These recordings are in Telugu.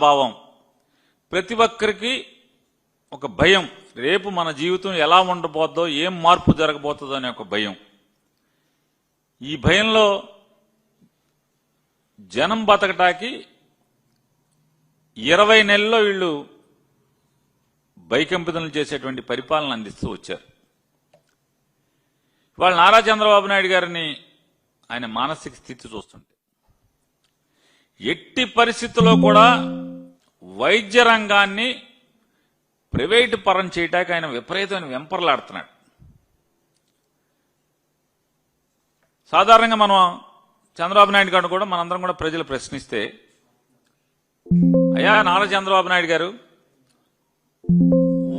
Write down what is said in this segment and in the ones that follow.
భావం ప్రతి ఒక్కరికి ఒక భయం, రేపు మన జీవితం ఎలా ఉండబోద్దో, ఏం మార్పు జరగబోతుందో అనే ఒక భయం. ఈ భయంలో జనం బతకటానికి 20 నెలల్లో వీళ్ళు భయకంపితులు చేసేటువంటి పరిపాలన అందిస్తూ వచ్చారు. ఇవాళ నారా చంద్రబాబు నాయుడు గారిని ఆయన మానసిక స్థితి చూస్తుంటే ఎట్టి పరిస్థితుల్లో కూడా వైద్య రంగాన్ని ప్రైవేటు పరం చేయటానికి ఆయన విపరీతమైన వెంపర్లాడుతున్నాడు. సాధారణంగా మనం చంద్రబాబు నాయుడు గారిని కూడా మనందరం కూడా ప్రజలు ప్రశ్నిస్తే, అయ్యా నారా చంద్రబాబు నాయుడు గారు,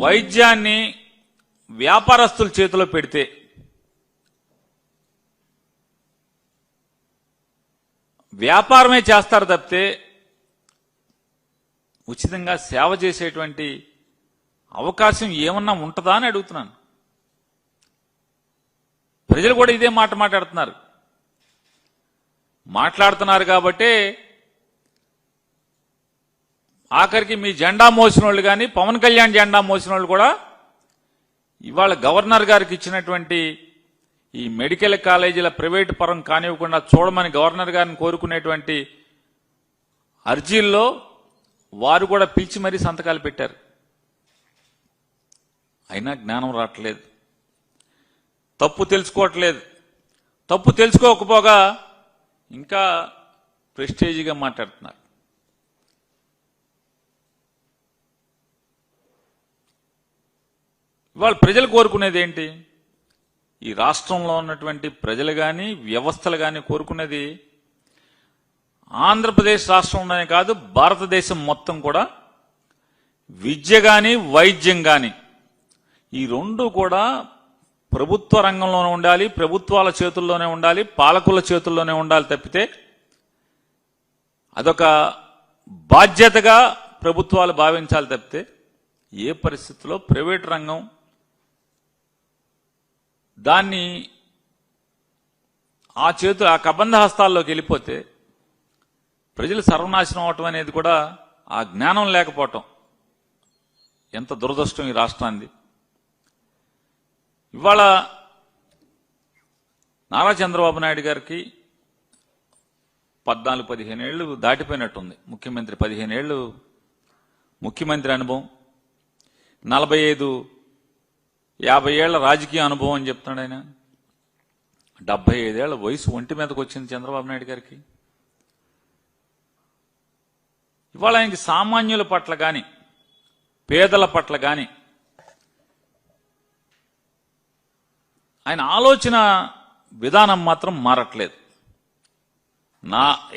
వైద్యాన్ని వ్యాపారస్తుల చేతిలో పెడితే వ్యాపారమే చేస్తారు తప్పితే ఉచితంగా సేవ చేసేటువంటి అవకాశం ఏమన్నా ఉంటుందా అని అడుగుతున్నాను. ప్రజలు కూడా ఇదే మాట మాట్లాడుతున్నారు కాబట్టి ఆఖరికి మీ జెండా మోసిన వాళ్ళు కానీ, పవన్ కళ్యాణ్ జెండా మోసిన వాళ్ళు కూడా ఇవాళ గవర్నర్ గారికి ఇచ్చినటువంటి ఈ మెడికల్ కాలేజీల ప్రైవేటు పరం కానివ్వకుండా చూడమని గవర్నర్ గారిని కోరుకునేటువంటి అర్జీల్లో వారు కూడా పిలిచి మరీ సంతకాలు పెట్టారు. అయినా జ్ఞానం రావట్లేదు, తప్పు తెలుసుకోవట్లేదు. తప్పు తెలుసుకోకపోగా ఇంకా ప్రెస్టేజీగా మాట్లాడుతున్నారు. ఇవాళ ప్రజలు కోరుకునేది ఏంటి? ఈ రాష్ట్రంలో ఉన్నటువంటి ప్రజలు కానీ, వ్యవస్థలు కానీ కోరుకునేది ఆంధ్రప్రదేశ్ రాష్ట్రంలోనే కాదు, భారతదేశం మొత్తం కూడా విద్య కానీ, వైద్యం కానీ ఈ రెండు కూడా ప్రభుత్వ రంగంలోనే ఉండాలి, ప్రభుత్వాల చేతుల్లోనే ఉండాలి, పాలకుల చేతుల్లోనే ఉండాలి తప్పితే అదొక బాధ్యతగా ప్రభుత్వాలు భావించాలి తప్పితే ఏ పరిస్థితుల్లో ప్రైవేటు రంగం దాన్ని ఆ కబంధ హస్తాల్లోకి వెళ్ళిపోతే ప్రజలు సర్వనాశనం అవటం అనేది కూడా ఆ జ్ఞానం లేకపోవటం ఎంత దురదృష్టం ఈ రాష్ట్రానికి. ఇవాళ నారా చంద్రబాబు నాయుడు గారికి 14-15 ఏళ్లు దాటిపోయినట్టుంది. ముఖ్యమంత్రి 15 ఏళ్లు ముఖ్యమంత్రి అనుభవం, 45-50 ఏళ్ల రాజకీయ అనుభవం అని చెప్తున్నాడు ఆయన. 75 ఏళ్ల వయసు ఒంటి మీదకి వచ్చింది చంద్రబాబు నాయుడు గారికి. ఇవాళ ఆయనకి సామాన్యుల పట్ల కానీ, పేదల పట్ల కానీ ఆయన ఆలోచన విధానం మాత్రం మారట్లేదు.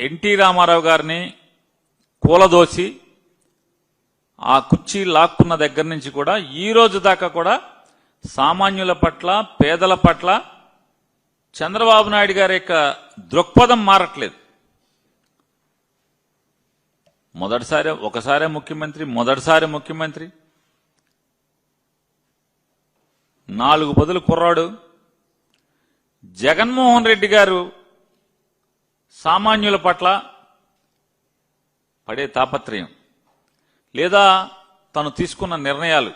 ఎన్టీ రామారావు గారిని కూలదోసి ఆ కుర్చీ లాక్కున్న దగ్గర నుంచి కూడా ఈ రోజు దాకా కూడా సామాన్యుల పట్ల, పేదల పట్ల చంద్రబాబు నాయుడు గారి యొక్క దృక్పథం మారట్లేదు. ఒకసారి ముఖ్యమంత్రి 4 బదులు కుర్రాడు. జగన్మోహన్ రెడ్డి గారు సామాన్యుల పట్ల పడే తాపత్రయం, లేదా తను తీసుకున్న నిర్ణయాలు,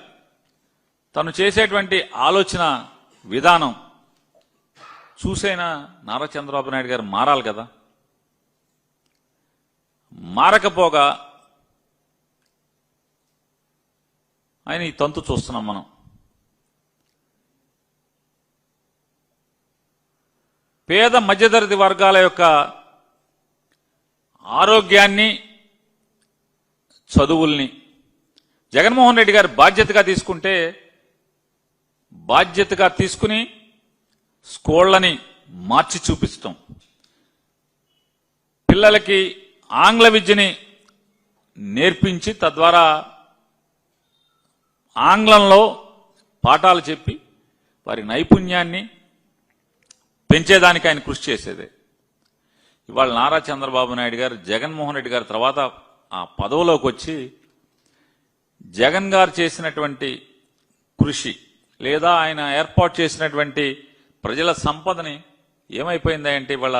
తను చేసేటువంటి ఆలోచన విధానం చూసైనా నారా చంద్రబాబు నాయుడు గారు మారాలి కదా. మారకపోగా ఆయన ఈ తంతు చూస్తున్నాం మనం. పేద మధ్యతరగతి వర్గాల యొక్క ఆరోగ్యాన్ని, చదువుల్ని జగన్మోహన్ రెడ్డి గారు బాధ్యతగా తీసుకుని స్కూళ్లని మార్చి చూపించటం, పిల్లలకి ఆంగ్ల విద్యని నేర్పించి తద్వారా ఆంగ్లంలో పాఠాలు చెప్పి వారి నైపుణ్యాన్ని పెంచేదానికి ఆయన కృషి చేసేదే. ఇవాళ నారా చంద్రబాబు నాయుడు గారు జగన్మోహన్ రెడ్డి గారి తర్వాత ఆ పదవిలోకి వచ్చి జగన్ గారు చేసినటువంటి కృషి, లేదా ఆయన ఏర్పాటు చేసినటువంటి ప్రజల సంపదని ఏమైపోయిందంటే ఇవాళ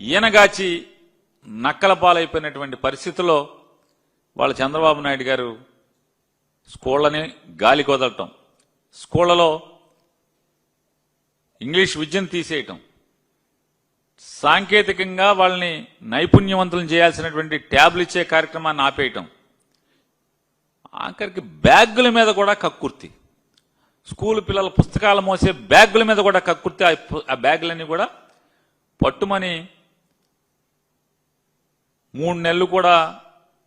ఈయనగాచి నక్కల పాలైపోయినటువంటి పరిస్థితుల్లో వాళ్ళ చంద్రబాబు నాయుడు గారు స్కూళ్ళని గాలి కొదలటం, స్కూళ్లలో ఇంగ్లీష్ విద్యను తీసేయటం, సాంకేతికంగా వాళ్ళని నైపుణ్యవంతులను చేయాల్సినటువంటి ట్యాబ్లు ఇచ్చే కార్యక్రమాన్ని ఆపేయటం, ఆఖరికి బ్యాగుల మీద కూడా కక్కుర్తి, స్కూల్ పిల్లల పుస్తకాలు మోసే బ్యాగుల మీద కూడా కక్కుర్తి. ఆ బ్యాగులన్నీ కూడా పట్టుమని 3 నెలలు కూడా,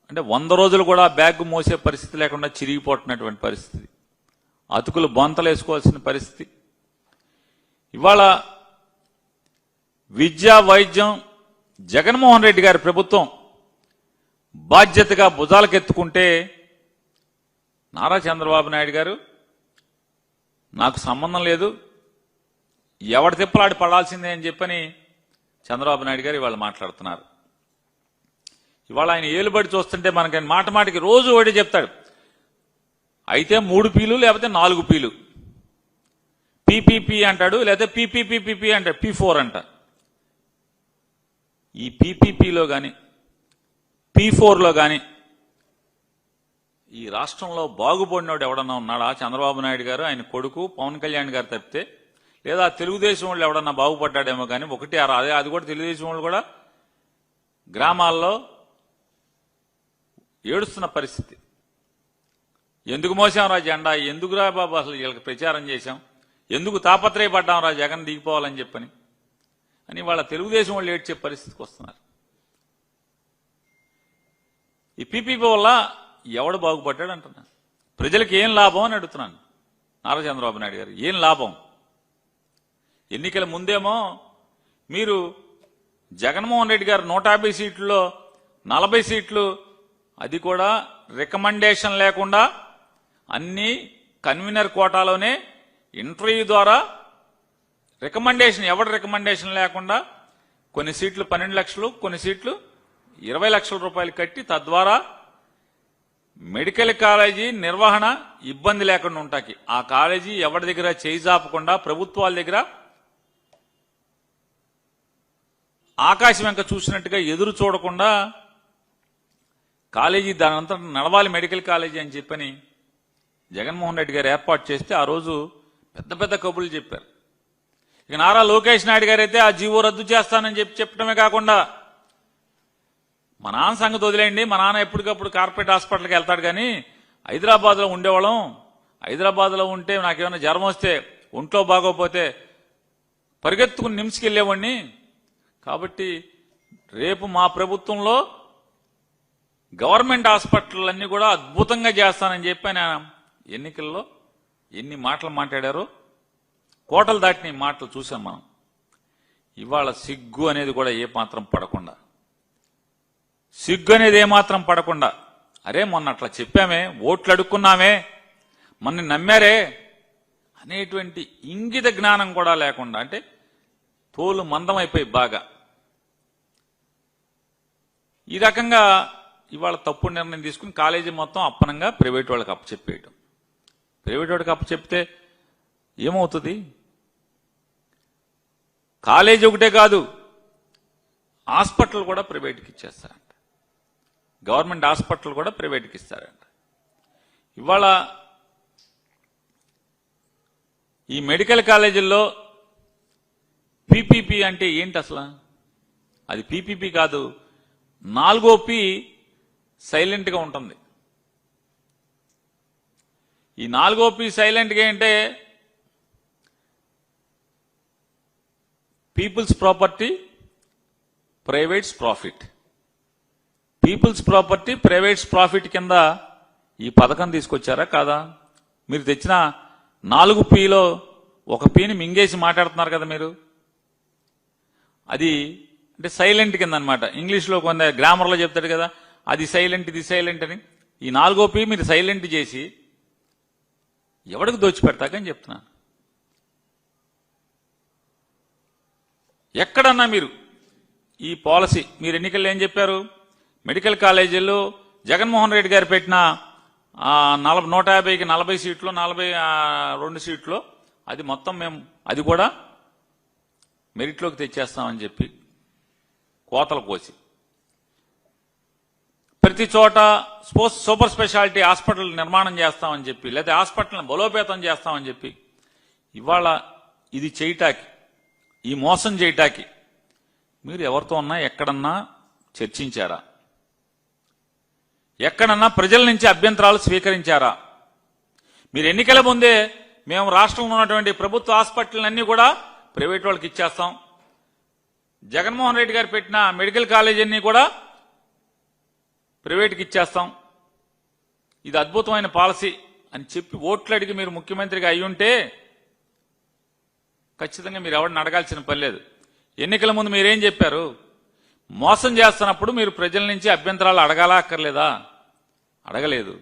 అంటే 100 రోజులు కూడా బ్యాగ్ మోసే పరిస్థితి లేకుండా చిరిగిపోతున్నటువంటి పరిస్థితి, అతుకులు బొంతలు వేసుకోవాల్సిన పరిస్థితి. ఇవాళ విద్యా వైద్యం జగన్మోహన్ రెడ్డి గారి ప్రభుత్వం బాధ్యతగా భుజాలకెత్తుకుంటే నారా చంద్రబాబు నాయుడు గారు నాకు సంబంధం లేదు, ఎవడి తిప్పలాడి పడాల్సిందే అని చెప్పని చంద్రబాబు నాయుడు గారు ఇవాళ మాట్లాడుతున్నారు. ఇవాళ ఆయన ఏలుబడి చూస్తుంటే మనకి మాట మాటికి రోజు ఒకటి చెప్తాడు, అయితే 3 పీలు లేకపోతే 4 పీలు, పీపీపీ అంటాడు, లేకపోతే పీపీపీపీపీ అంటాడు, P4 అంట. ఈ పీపీపీలో కానీ P4లో కానీ ఈ రాష్ట్రంలో బాగుపడినోడు ఎవడన్నా ఉన్నాడా? చంద్రబాబు నాయుడు గారు, ఆయన కొడుకు పవన్ కళ్యాణ్ గారు తప్పితే, లేదా తెలుగుదేశం వాళ్ళు ఎవడన్నా బాగుపడ్డాడేమో కానీ ఒకటి అదే, అది కూడా తెలుగుదేశం వాళ్ళు కూడా గ్రామాల్లో ఏడుస్తున్న పరిస్థితి. ఎందుకు మోసాం రా జెండా, ఎందుకురా బాబు అసలు వీళ్ళకి ప్రచారం చేశాం, ఎందుకు తాపత్రయపడ్డాం రా జగన్ దిగిపోవాలని చెప్పని అని వాళ్ళ తెలుగుదేశం వాళ్ళు ఏడ్చే పరిస్థితికి వస్తున్నారు. ఈ పీపీపీ వల్ల ఎవడు బాగుపడ్డాడు అంటున్నా, ప్రజలకు ఏం లాభం అని అడుగుతున్నాను నారా చంద్రబాబు నాయుడు గారు, ఏం లాభం? ఎన్నికల ముందేమో మీరు జగన్మోహన్ రెడ్డి గారు 150 సీట్లలో 40 సీట్లు, అది కూడా రికమెండేషన్ లేకుండా అన్ని కన్వీనర్ కోటాలోనే ఇంటర్వ్యూ ద్వారా రికమెండేషన్, ఎవరి రికమెండేషన్ లేకుండా కొన్ని సీట్లు 12 లక్షలు, కొన్ని సీట్లు 20 లక్షల రూపాయలు కట్టి, తద్వారా మెడికల్ కాలేజీ నిర్వహణ ఇబ్బంది లేకుండా ఉంటాకి, ఆ కాలేజీ ఎవరి దగ్గర చేయి చాపకుండా ప్రభుత్వాల దగ్గర ఆకాశం వెంక చూసినట్టుగా ఎదురు చూడకుండా కాలేజీ దానంతా నడవాలి మెడికల్ కాలేజీ అని చెప్పని జగన్మోహన్ రెడ్డి గారు ఏర్పాటు చేస్తే ఆ రోజు పెద్ద పెద్ద కబుర్లు చెప్పారు. ఇక నారా లోకేష్ నాయుడు గారు అయితే ఆ జీవో రద్దు చేస్తానని చెప్పడమే కాకుండా, మా నాన్న సంగతి వదిలేయండి, మా నాన్న ఎప్పటికప్పుడు కార్పొరేట్ హాస్పిటల్కి వెళ్తాడు, కానీ హైదరాబాద్లో ఉండేవాళ్ళం, హైదరాబాద్లో ఉంటే నాకేమైనా జ్వరం వస్తే, ఒంట్లో బాగోపోతే పరిగెత్తుకుని నిమ్స్కి వెళ్ళేవాడిని, కాబట్టి రేపు మా ప్రభుత్వంలో గవర్నమెంట్ హాస్పిటల్ అన్ని కూడా అద్భుతంగా చేస్తానని చెప్పి ఆయన ఎన్నికల్లో ఎన్ని మాటలు మాట్లాడారో, కోటలు దాటిన మాటలు చూసాం మనం. ఇవాళ సిగ్గు అనేది కూడా ఏమాత్రం పడకుండా, సిగ్గు అనేది ఏమాత్రం పడకుండా, అరే మొన్న అట్లా చెప్పామే, ఓట్లు అడుక్కున్నామే, మొన్న నమ్మారే అనేటువంటి ఇంగిత జ్ఞానం కూడా లేకుండా, అంటే తోలు మందమైపోయి బాగా ఈ రకంగా ఇవాళ తప్పుడు నిర్ణయం తీసుకుని కాలేజీ మొత్తం అప్పనంగా ప్రైవేట్ వాళ్ళకి అప్పచెప్పేయటం. ప్రైవేట్ వాడికి అప్పచెప్తే ఏమవుతుంది? కాలేజీ ఒకటే కాదు, హాస్పిటల్ కూడా ప్రైవేట్కి ఇచ్చేస్తారంట, గవర్నమెంట్ హాస్పిటల్ కూడా ప్రైవేట్కి ఇస్తారంట. ఇవాళ ఈ మెడికల్ కాలేజీల్లో పీపీపీ అంటే ఏంటి అసలు? అది పీపీపీ కాదు, 4వ పి సైలెంట్గా ఉంటుంది. ఈ 4వ పి సైలెంట్గా అంటే people's property, private's profit. People's property, private's profit కింద ఈ పథకం తీసుకొచ్చారా కాదా? మీరు తెచ్చిన 4 పిలో 1 పిని మింగేసి మాట్లాడుతున్నారు కదా మీరు. అది అంటే సైలెంట్ కింద అనమాట. ఇంగ్లీష్లో కొంత గ్రామర్లో చెప్తాడు కదా, అది సైలెంట్ ఇది సైలెంట్ అని. ఈ 4వ పి మీరు సైలెంట్ చేసి ఎవరికి దోచిపెడతాకని చెప్తున్నాను. ఎక్కడన్నా మీరు ఈ పాలసీ, మీరు ఎన్నికల్లో ఏం చెప్పారు? మెడికల్ కాలేజీల్లో జగన్మోహన్ రెడ్డి గారు పెట్టిన 150కి 40 సీట్లు, 42 సీట్లు, అది మొత్తం మేము అది కూడా మెరిట్లోకి తెచ్చేస్తామని చెప్పి కోతలు కోసి ప్రతి చోట సూపర్ స్పెషాలిటీ హాస్పిటల్ నిర్మాణం చేస్తామని చెప్పి, లేదా హాస్పిటల్ని బలోపేతం చేస్తామని చెప్పి, ఇవాళ ఇది చేయటాకి, ఈ మోసం చేయటాకి మీరు ఎవరితో ఉన్నా ఎక్కడన్నా చర్చించారా? ఎక్కడన్నా ప్రజల నుంచి అభ్యంతరాలు స్వీకరించారా? మీరు ఎన్నికల ముందే మేము రాష్ట్రంలో ఉన్నటువంటి ప్రభుత్వ హాస్పిటల్ కూడా ప్రైవేట్ వాళ్ళకి ఇచ్చేస్తాం, జగన్మోహన్ రెడ్డి గారు పెట్టిన మెడికల్ కాలేజ్ అన్ని కూడా ప్రైవేట్కి ఇచ్చేస్తాం, ఇది అద్భుతమైన పాలసీ అని చెప్పి ఓట్లు అడిగి మీరు ముఖ్యమంత్రిగా అయ్యుంటే ఖచ్చితంగా మీరు ఎవరిని అడగాల్సిన పని లేదు. ఎన్నికల ముందు మీరేం చెప్పారు? మోసం చేస్తున్నప్పుడు మీరు ప్రజల నుంచి అభ్యంతరాలు అడగాలా అక్కర్లేదా? అడగలేదు.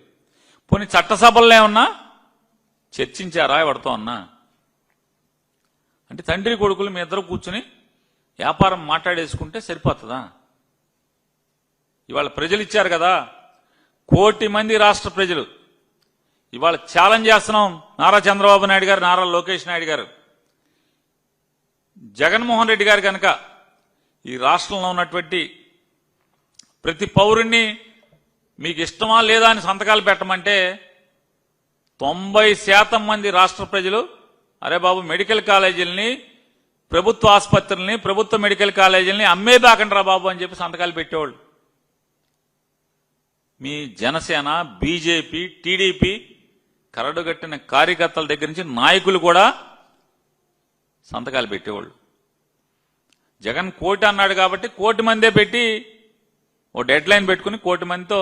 పోనీ చట్టసభల్లో ఏమన్నా చర్చించారా ఎవరితో అన్నా? అంటే తండ్రి కొడుకులు మీ ఇద్దరు కూర్చుని వ్యాపారం మాట్లాడేసుకుంటే సరిపోతుందా? ఇవాళ ప్రజలు ఇచ్చారు కదా, 1 కోటి మంది రాష్ట్ర ప్రజలు ఇవాళ ఛాలెంజ్ చేస్తున్నాం. నారా చంద్రబాబు నాయుడు గారు, నారా లోకేష్ నాయుడు గారు, జగన్మోహన్ రెడ్డి గారు కనుక ఈ రాష్ట్రంలో ఉన్నటువంటి ప్రతి పౌరుణ్ణి మీకు ఇష్టమా లేదా అని సంతకాలు పెట్టమంటే 90% మంది రాష్ట్ర ప్రజలు అరే బాబు మెడికల్ కాలేజీలని, ప్రభుత్వ ఆసుపత్రుల్ని, ప్రభుత్వ మెడికల్ కాలేజీలని అమ్మేదాకండ్రా బాబు అని చెప్పి సంతకాలు పెట్టేవాళ్ళు. మీ జనసేన, బీజేపీ, టీడీపీ కరడుగట్టిన కార్యకర్తల దగ్గర నుంచి నాయకులు కూడా సంతకాలు పెట్టేవాళ్ళు. జగన్ 1 కోటి అన్నాడు కాబట్టి 1 కోటి మందే పెట్టి ఓ డెడ్ లైన్ పెట్టుకుని 1 కోటి మందితో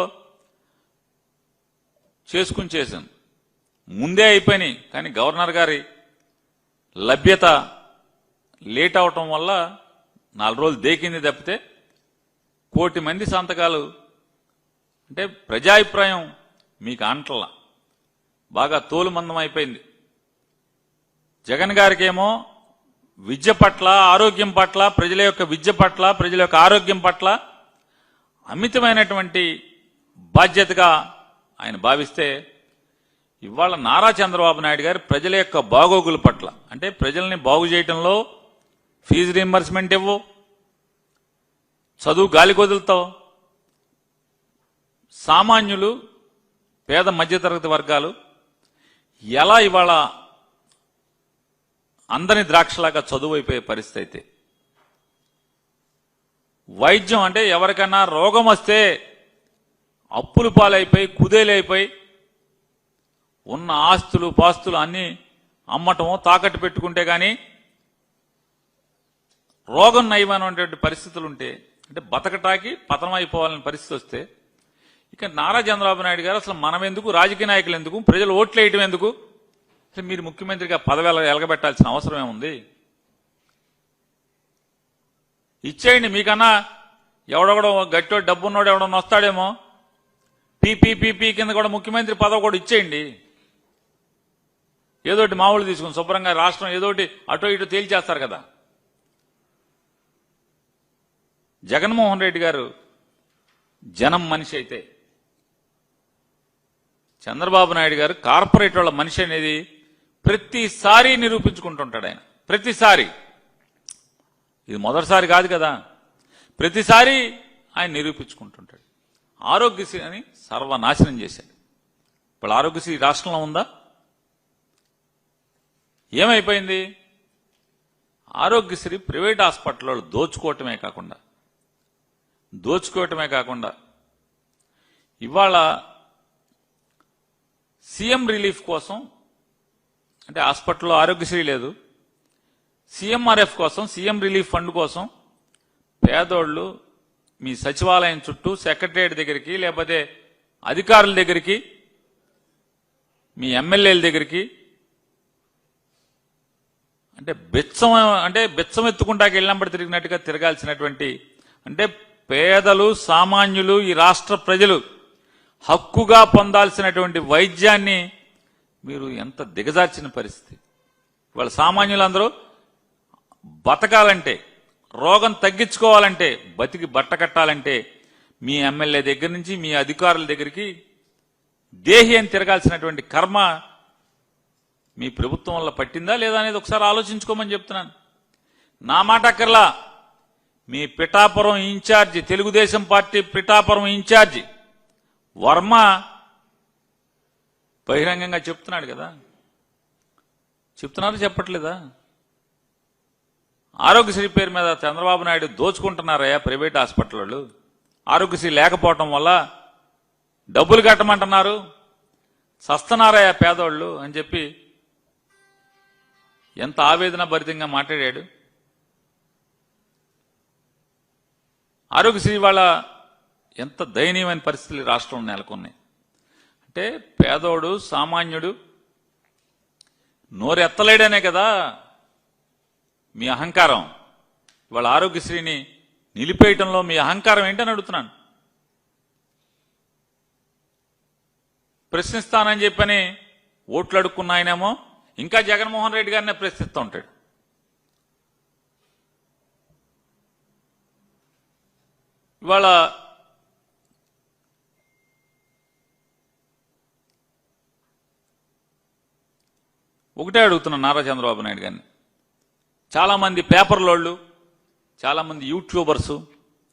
చేశాను. ముందే అయిపోయినాయి, కానీ గవర్నర్ గారి లభ్యత లేట్ అవటం వల్ల 4 రోజులు దేకింది తప్పితే 1 కోటి మంది సంతకాలు అంటే ప్రజాభిప్రాయం మీకు అంటలా, బాగా తోలుమందం అయిపోయింది. జగన్ గారికేమో విద్య పట్ల, ఆరోగ్యం పట్ల, ప్రజల యొక్క విద్య పట్ల, ప్రజల యొక్క ఆరోగ్యం పట్ల అమితమైనటువంటి బాధ్యతగా ఆయన భావిస్తే, ఇవాళ నారా చంద్రబాబు నాయుడు గారు ప్రజల యొక్క బాగోగుల పట్ల, అంటే ప్రజల్ని బాగు చేయడంలో ఫీజు రీయింబర్స్మెంట్ ఇవ్వు, చదువు గాలికొదులుతావు, సామాన్యులు, పేద మధ్యతరగతి వర్గాలు ఎలా ఇవాళ అందరి ద్రాక్షలాగా చదువు అయిపోయే పరిస్థితి అయితే, వైద్యం అంటే ఎవరికైనా రోగం వస్తే అప్పులు పాలైపోయి కుదేలైపోయి ఉన్న ఆస్తులు పాస్తులు అన్నీ అమ్మటం, తాకట్టు పెట్టుకుంటే గాని రోగం నయమైనటువంటి పరిస్థితులు ఉంటే, అంటే బతకటాకి పతనం అయిపోవాలని పరిస్థితి వస్తే, ఇక నారా చంద్రబాబు నాయుడు గారు అసలు మనం ఎందుకు, రాజకీయ నాయకులు ఎందుకు, ప్రజలు ఓట్లు వేయటం ఎందుకు, అసలు మీరు ముఖ్యమంత్రిగా పదవి ఎలగబెట్టాల్సిన అవసరం ఏముంది? ఇచ్చేయండి. మీకన్నా ఎవడొకడో గట్టో డబ్బున్నోడు ఎవడన్నా వస్తాడేమో, పీపీ కింద కూడా ముఖ్యమంత్రి పదవి కూడా ఇచ్చేయండి. ఏదోటి మామూలు తీసుకుని శుభ్రంగా రాష్ట్రం ఏదోటి అటో ఇటో తేల్చేస్తారు కదా. జగన్మోహన్ రెడ్డి గారు జనం మనిషి అయితే, చంద్రబాబు నాయుడు గారు కార్పొరేట్ వాళ్ళ మనిషి అనేది ప్రతిసారి నిరూపించుకుంటుంటాడు ఆయన. ప్రతిసారి, ఇది మొదటిసారి కాదు కదా, ప్రతిసారి ఆయన నిరూపించుకుంటుంటాడు. ఆరోగ్యశ్రీ అని సర్వనాశనం చేశాడు. ఇప్పుడు ఆరోగ్యశ్రీ రాష్ట్రంలో ఉందా? ఏమైపోయింది? ఆరోగ్యశ్రీ ప్రైవేట్ హాస్పిటల్లో దోచుకోవటమే కాకుండా ఇవాళ సీఎం రిలీఫ్ కోసం, అంటే హాస్పిటల్లో ఆరోగ్యశ్రీ లేదు, సీఎంఆర్ఎఫ్ కోసం, సీఎం రిలీఫ్ ఫండ్ కోసం పేదోళ్ళు మీ సచివాలయం చుట్టూ సెక్రటరియట్ దగ్గరికి, లేకపోతే అధికారుల దగ్గరికి, మీ ఎమ్మెల్యేల దగ్గరికి అంటే బెచ్చం ఎత్తుకుంటాకి వెళ్ళినప్పుడు తిరిగినట్టుగా తిరగాల్సినటువంటి, అంటే పేదలు, సామాన్యులు, ఈ రాష్ట్ర ప్రజలు హక్కుగా పొందాల్సినటువంటి వైద్యాన్ని మీరు ఎంత దిగజార్చిన పరిస్థితి. ఇవాళ సామాన్యులందరూ బతకాలంటే, రోగం తగ్గించుకోవాలంటే, బతికి బట్ట కట్టాలంటే మీ ఎమ్మెల్యే దగ్గర నుంచి మీ అధికారుల దగ్గరికి దేహి అని తిరగాల్సినటువంటి కర్మ మీ ప్రభుత్వం వల్ల పట్టిందా లేదా అనేది ఒకసారి ఆలోచించుకోమని చెప్తున్నాను. నా మాట అక్కర్లా, మీ Pithapuram incharge, Telugudesam party Pithapuram incharge Varma బహిరంగంగా చెప్తున్నాడు కదా, చెప్తున్నారా చెప్పట్లేదా? ఆరోగ్యశ్రీ పేరు మీద చంద్రబాబు నాయుడు దోచుకుంటున్నారయ్యా ప్రైవేట్ హాస్పిటల్ వాళ్ళు. ఆరోగ్యశ్రీ లేకపోవటం వల్ల డబ్బులు కట్టమంటున్నారు, సస్తనారయ్యా పేదోళ్ళు అని చెప్పి ఎంత ఆవేదన భరితంగా మాట్లాడాడు. ఆరోగ్యశ్రీ వాళ్ళ ఎంత దయనీయమైన పరిస్థితులు రాష్ట్రంలో నెలకొన్నాయి అంటే, పేదోడు సామాన్యుడు నోరెత్తలేడనే కదా మీ అహంకారం. ఇవాళ ఆరోగ్యశ్రీని నిలిపేయటంలో మీ అహంకారం ఏంటని అడుగుతున్నాను. ప్రశ్నిస్తానని చెప్పని ఓట్లు అడుక్కున్న ఆయనేమో ఇంకా జగన్మోహన్ రెడ్డి గారినే ప్రశ్నిస్తూ ఉంటాడు. ఇవాళ ఒకటే అడుగుతున్నా నారా చంద్రబాబు నాయుడు గారిని. చాలామంది పేపర్లోళ్ళు, చాలామంది యూట్యూబర్స్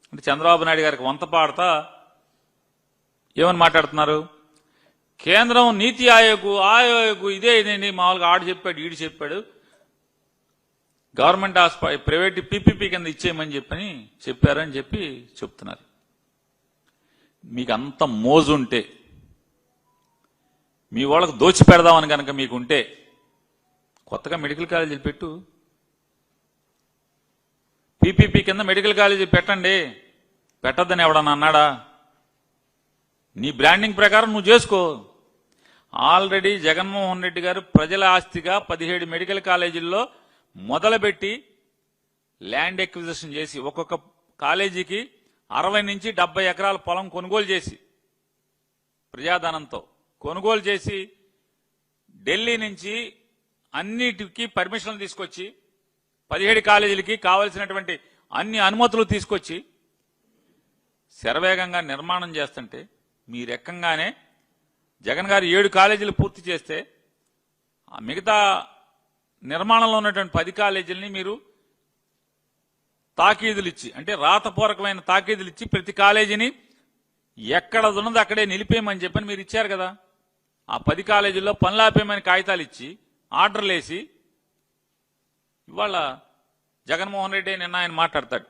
అంటే చంద్రబాబు నాయుడు గారికి వంత పాడతా ఏమని మాట్లాడుతున్నారు? కేంద్రం నీతి ఆయోగ్ ఇదే ఇదేంటి మామూలుగా ఆడు చెప్పాడు ఈడు చెప్పాడు, గవర్నమెంట్ ప్రైవేట్ పీపీపీ కింద ఇచ్చేయమని చెప్పని చెప్పారని చెప్పి చెప్తున్నారు. మీకు అంత మోజుంటే, మీ వాళ్ళకు దోచి పెడదామని కనుక మీకుంటే కొత్తగా మెడికల్ కాలేజీలు పెట్టు, పీపీపీ కింద మెడికల్ కాలేజీ పెట్టండి. పెట్టద్దని ఎవడన్నా అన్నాడా? నీ బ్రాండింగ్ ప్రకారం నువ్వు చేసుకో. ఆల్రెడీ జగన్మోహన్ రెడ్డి గారు ప్రజల ఆస్తిగా 17 మెడికల్ కాలేజీల్లో మొదలుపెట్టి ల్యాండ్ ఎక్విజిషన్ చేసి ఒక్కొక్క కాలేజీకి 60 నుంచి 70 ఎకరాల పొలం కొనుగోలు చేసి ప్రజాధనంతో కొనుగోలు చేసి ఢిల్లీ నుంచి అన్నిటికీ పర్మిషన్లు తీసుకొచ్చి 17 కాలేజీలకి కావలసినటువంటి అన్ని అనుమతులు తీసుకొచ్చి శరవేగంగా నిర్మాణం చేస్తుంటే మీ రెక్కంగానే జగన్ గారు 7 కాలేజీలు పూర్తి చేస్తే ఆ మిగతా నిర్మాణంలో ఉన్నటువంటి 10 కాలేజీలని మీరు తాకీదులు ఇచ్చి, అంటే రాతపూర్వకమైన తాకీదులు ఇచ్చి ప్రతి కాలేజీని ఎక్కడ ఉన్నది అక్కడే నిలిపేయమని చెప్పని మీరు ఇచ్చారు కదా. ఆ 10 కాలేజీల్లో పనులాపేయమని కాగితాలు ఇచ్చి ఆర్డర్లు వేసి ఇవాళ జగన్మోహన్ రెడ్డి నిన్న ఆయన మాట్లాడతాడు.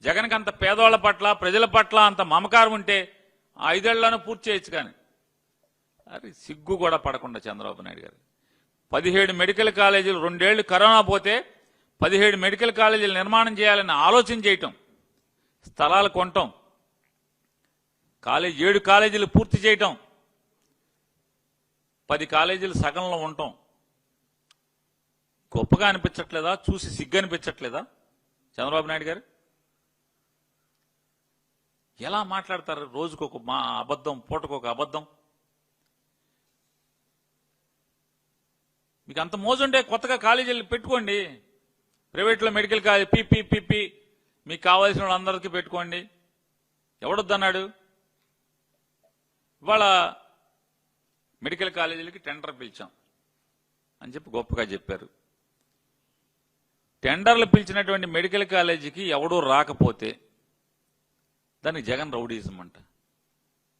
జగన్కి అంత పేదవాళ్ల పట్ల ప్రజల పట్ల అంత మమకారం ఉంటే 5 ఏళ్లను పూర్తి చేయొచ్చు. కానీ అది సిగ్గు కూడా పడకుండా చంద్రబాబు నాయుడు గారు 17 మెడికల్ కాలేజీలు 2 ఏళ్లు కరోనా పోతే 17 మెడికల్ కాలేజీలు నిర్మాణం చేయాలని ఆలోచన చేయటం, స్థలాలు కొనటం, 7 కాలేజీలు పూర్తి చేయటం, 10 కాలేజీలు సగంలో ఉండటం గొప్పగా అనిపించట్లేదా? చూసి సిగ్గు అనిపించట్లేదా చంద్రబాబు నాయుడు గారు? ఎలా మాట్లాడతారు? రోజుకొక అబద్ధం, పూటకొక అబద్ధం. మీకు అంత మోజుంటే కొత్తగా కాలేజీలు పెట్టుకోండి. ప్రైవేట్లో మెడికల్ కాలేజ్ పీపీ మీకు కావాల్సిన వాళ్ళందరికీ పెట్టుకోండి. ఎవడొద్దన్నాడు? ఇవాళ మెడికల్ కాలేజీలకి టెండర్ పిలిచాం అని చెప్పి గొప్పగా చెప్పారు. టెండర్లు పిలిచినటువంటి మెడికల్ కాలేజీకి ఎవడూ రాకపోతే దానికి జగన్ రౌడీజం అంట.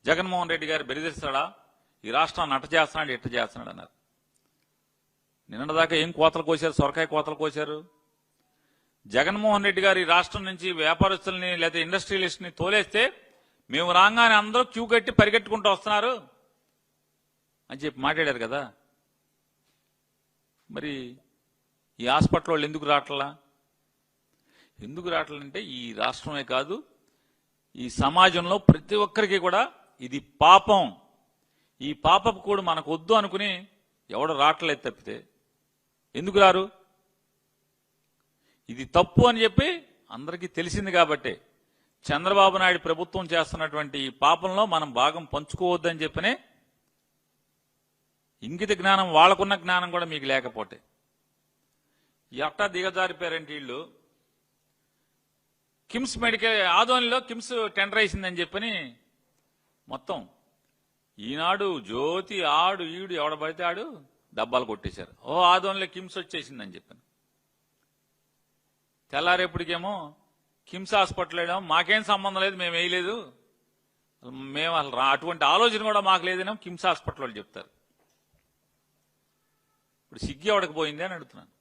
జగన్మోహన్ రెడ్డి గారు బెదిరిస్తాడా? ఈ రాష్ట్రాన్ని అట్ట చేస్తున్నాడు ఇట్ట చేస్తున్నాడు అన్నారు. నిన్నటిదాకా ఏం కోతలు కోశారు? సొరకాయ కోతలు కోశారు. జగన్మోహన్ రెడ్డి గారు ఈ రాష్ట్రం నుంచి వ్యాపారస్తుల్ని లేదా ఇండస్ట్రియలిస్ట్ని తోలేస్తే మేము రాగానే అందరూ క్యూ కట్టి పరిగెట్టుకుంటూ వస్తున్నారు అని చెప్పి మాట్లాడారు కదా. మరి ఈ హాస్పిటల్ వాళ్ళు ఎందుకు రావట్లా? ఎందుకు రావట్లంటే ఈ రాష్ట్రమే కాదు, ఈ సమాజంలో ప్రతి ఒక్కరికి కూడా ఇది పాపం. ఈ పాపపు కూడా మనకు వద్దు అనుకుని ఎవడు రావట్లేదు తప్పితే ఎందుకు రారు? ఇది తప్పు అని చెప్పి అందరికీ తెలిసింది కాబట్టి చంద్రబాబు నాయుడు ప్రభుత్వం చేస్తున్నటువంటి ఈ పాపంలో మనం భాగం పంచుకోవద్దని చెప్పనే ఇంగిత జ్ఞానం, వాళ్ళకున్న జ్ఞానం కూడా మీకు లేకపోతే ఎట్టా దిగజారిపోయారంటే వీళ్ళు. కిమ్స్ మెడికల్ ఆదోనిలో కిమ్స్ టెండర్ వేసిందని చెప్పని మొత్తం ఈనాడు జ్యోతి ఆడు ఈడు ఎవడ పడితే ఆడు డబ్బాలు కొట్టేశారు. ఆదోనిలో కిమ్స్ వచ్చేసిందని చెప్పాను. తెల్లారేపటికేమో కిమ్స్ హాస్పిటల్ వేయడం మాకేం సంబంధం లేదు, మేము వేయలేదు, మేము అసలు అటువంటి ఆలోచన కూడా మాకు లేదని కిమ్స్ హాస్పిటల్ వాళ్ళు చెప్తారు. ఇప్పుడు సిగ్గి ఎవడికి పోయింది అని అడుగుతున్నాను.